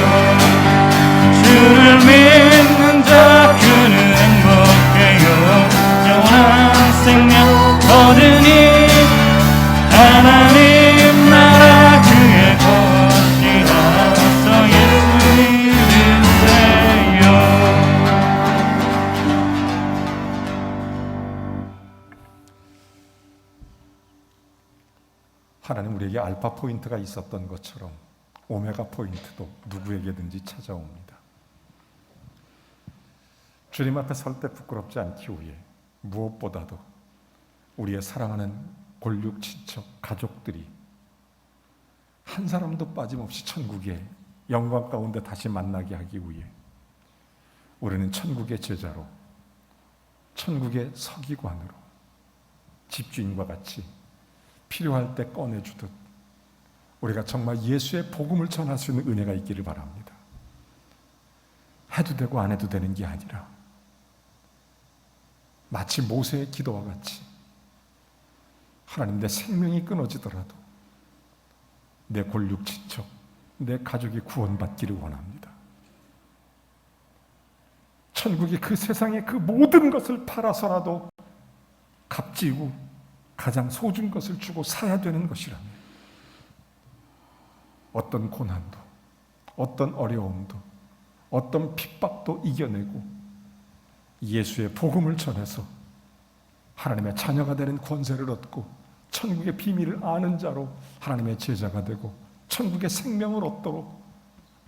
주를 믿는 자 그는 행복해요. 영원한 생명 얻으니 하나님 나라 그의 것이라서 예수 믿으세요. 하나님 우리에게 알파 포인트가 있었던 것처럼 오메가 포인트도 누구에게든지 찾아옵니다. 주님 앞에 설 때 부끄럽지 않기 위해 무엇보다도 우리의 사랑하는 골육 친척 가족들이 한 사람도 빠짐없이 천국의 영광 가운데 다시 만나게 하기 위해 우리는 천국의 제자로, 천국의 서기관으로 집주인과 같이 필요할 때 꺼내주듯 우리가 정말 예수의 복음을 전할 수 있는 은혜가 있기를 바랍니다. 해도 되고 안 해도 되는 게 아니라 마치 모세의 기도와 같이 하나님, 내 생명이 끊어지더라도 내 골육 친척, 내 가족이 구원받기를 원합니다. 천국이 그 세상의 그 모든 것을 팔아서라도 값지고 가장 소중한 것을 주고 사야 되는 것이라면 어떤 고난도, 어떤 어려움도, 어떤 핍박도 이겨내고 예수의 복음을 전해서 하나님의 자녀가 되는 권세를 얻고 천국의 비밀을 아는 자로 하나님의 제자가 되고 천국의 생명을 얻도록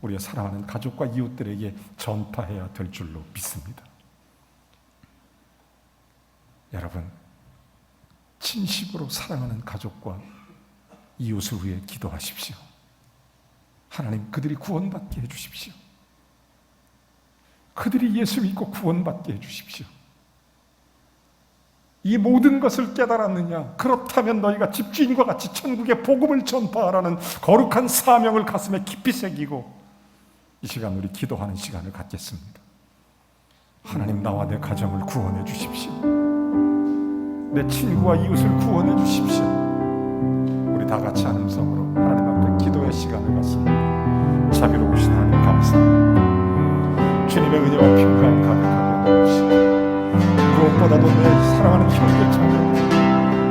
우리의 사랑하는 가족과 이웃들에게 전파해야 될 줄로 믿습니다. 여러분, 진심으로 사랑하는 가족과 이웃을 위해 기도하십시오. 하나님, 그들이 구원받게 해주십시오. 그들이 예수 믿고 구원받게 해주십시오. 이 모든 것을 깨달았느냐? 그렇다면 너희가 집주인과 같이 천국의 복음을 전파하라는 거룩한 사명을 가슴에 깊이 새기고 이 시간 우리 기도하는 시간을 갖겠습니다. 하나님, 나와 내 가정을 구원해 주십시오. 내 친구와 이웃을 구원해 주십시오. 우리 다 같이 한 음성으로 하나님 앞에 기도의 시간을 갖습니다. 자비로우신 하나님 감사합니다. 주님의 은혜와 평강 가득하게 하옵시고, 무엇보다도 내 사랑하는 형제 자매,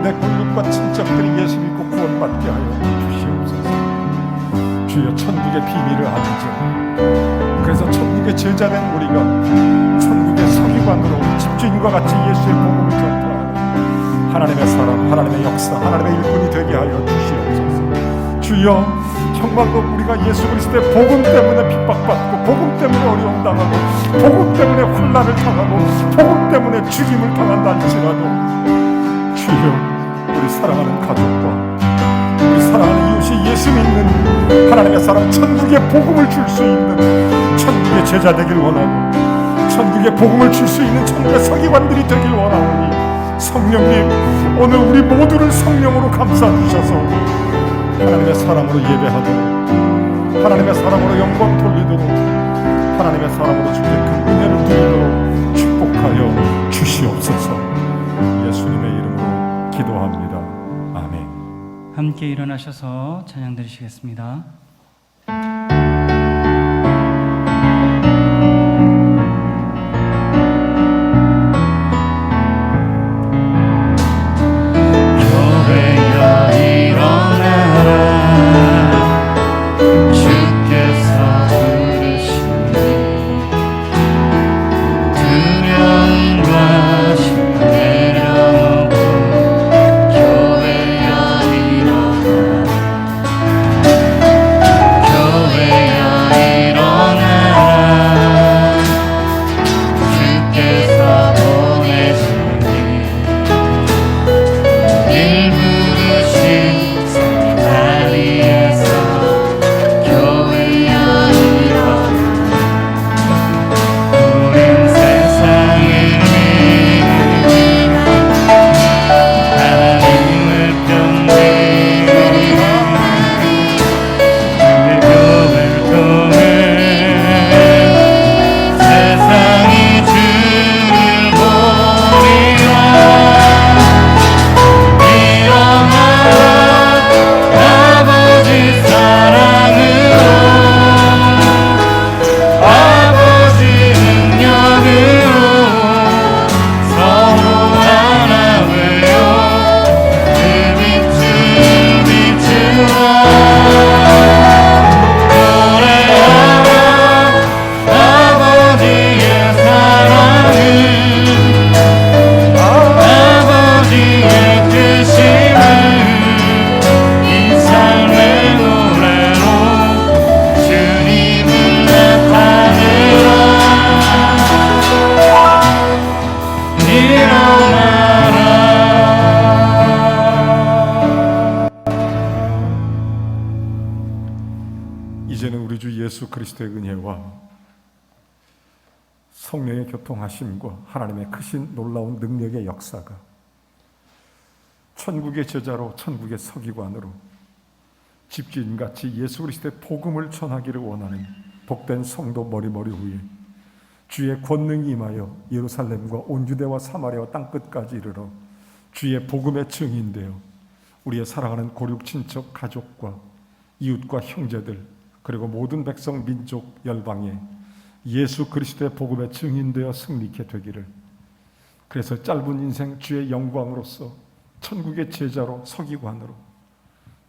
내 골육과 친척들이 예수 믿고 구원받게 하여 주시옵소서. 주여, 천국의 비밀을 아는 자, 그래서 천국의 제자된 우리가 천국의 서기관으로 집주인과 같이 예수의 복음을 전파하는 하나님의 사람, 하나님의 역사, 하나님의 일꾼이 되게 하여 주시옵소서. 주여, 정말로 우리가 예수 그리스도의 복음 때문에 핍박받고, 복음 때문에 어려움 당하고, 복음 때문에 혼란을 당하고, 복음 때문에 죽임을 당한다 할지라도, 주여, 우리 사랑하는 가족과 우리 사랑하는 이웃이 예수 믿는 하나님의 사람, 천국의 복음을 줄 수 있는 천국의 제자 되길 원하고, 천국의 복음을 줄 수 있는 천국의 서기관들이 되길 원하오니, 성령님, 오늘 우리 모두를 성령으로 감싸 주셔서 하나님의 사람으로 예배하도록, 하나님의 사람으로 영광 돌리도록, 하나님의 사람으로 주께 그 은혜를 누리도록 축복하여 주시옵소서. 예수님의 이름으로 기도합니다. 아멘. 함께 일어나셔서 찬양 드리시겠습니다. 이제는 우리 주 예수 그리스도의 은혜와 성령의 교통하심과 하나님의 크신 놀라운 능력의 역사가 천국의 제자로, 천국의 서기관으로 집주인같이 예수 그리스도의 복음을 전하기를 원하는 복된 성도 머리머리 위에 주의 권능이 임하여 예루살렘과 온 유대와 사마리아와 땅끝까지 이르러 주의 복음의 증인되어 우리의 사랑하는 고륙 친척 가족과 이웃과 형제들, 그리고 모든 백성 민족 열방에 예수 그리스도의 복음의 증인되어 승리케 되기를, 그래서 짧은 인생 주의 영광으로서 천국의 제자로, 서기관으로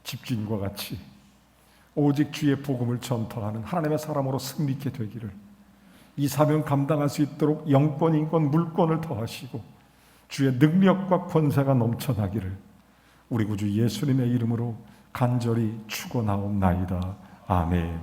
집주인과 같이 오직 주의 복음을 전파하는 하나님의 사람으로 승리케 되기를, 이 사명 감당할 수 있도록 영권, 인권, 물권을 더하시고 주의 능력과 권세가 넘쳐나기를 우리 구주 예수님의 이름으로 간절히 축원하옵나이다. 아멘.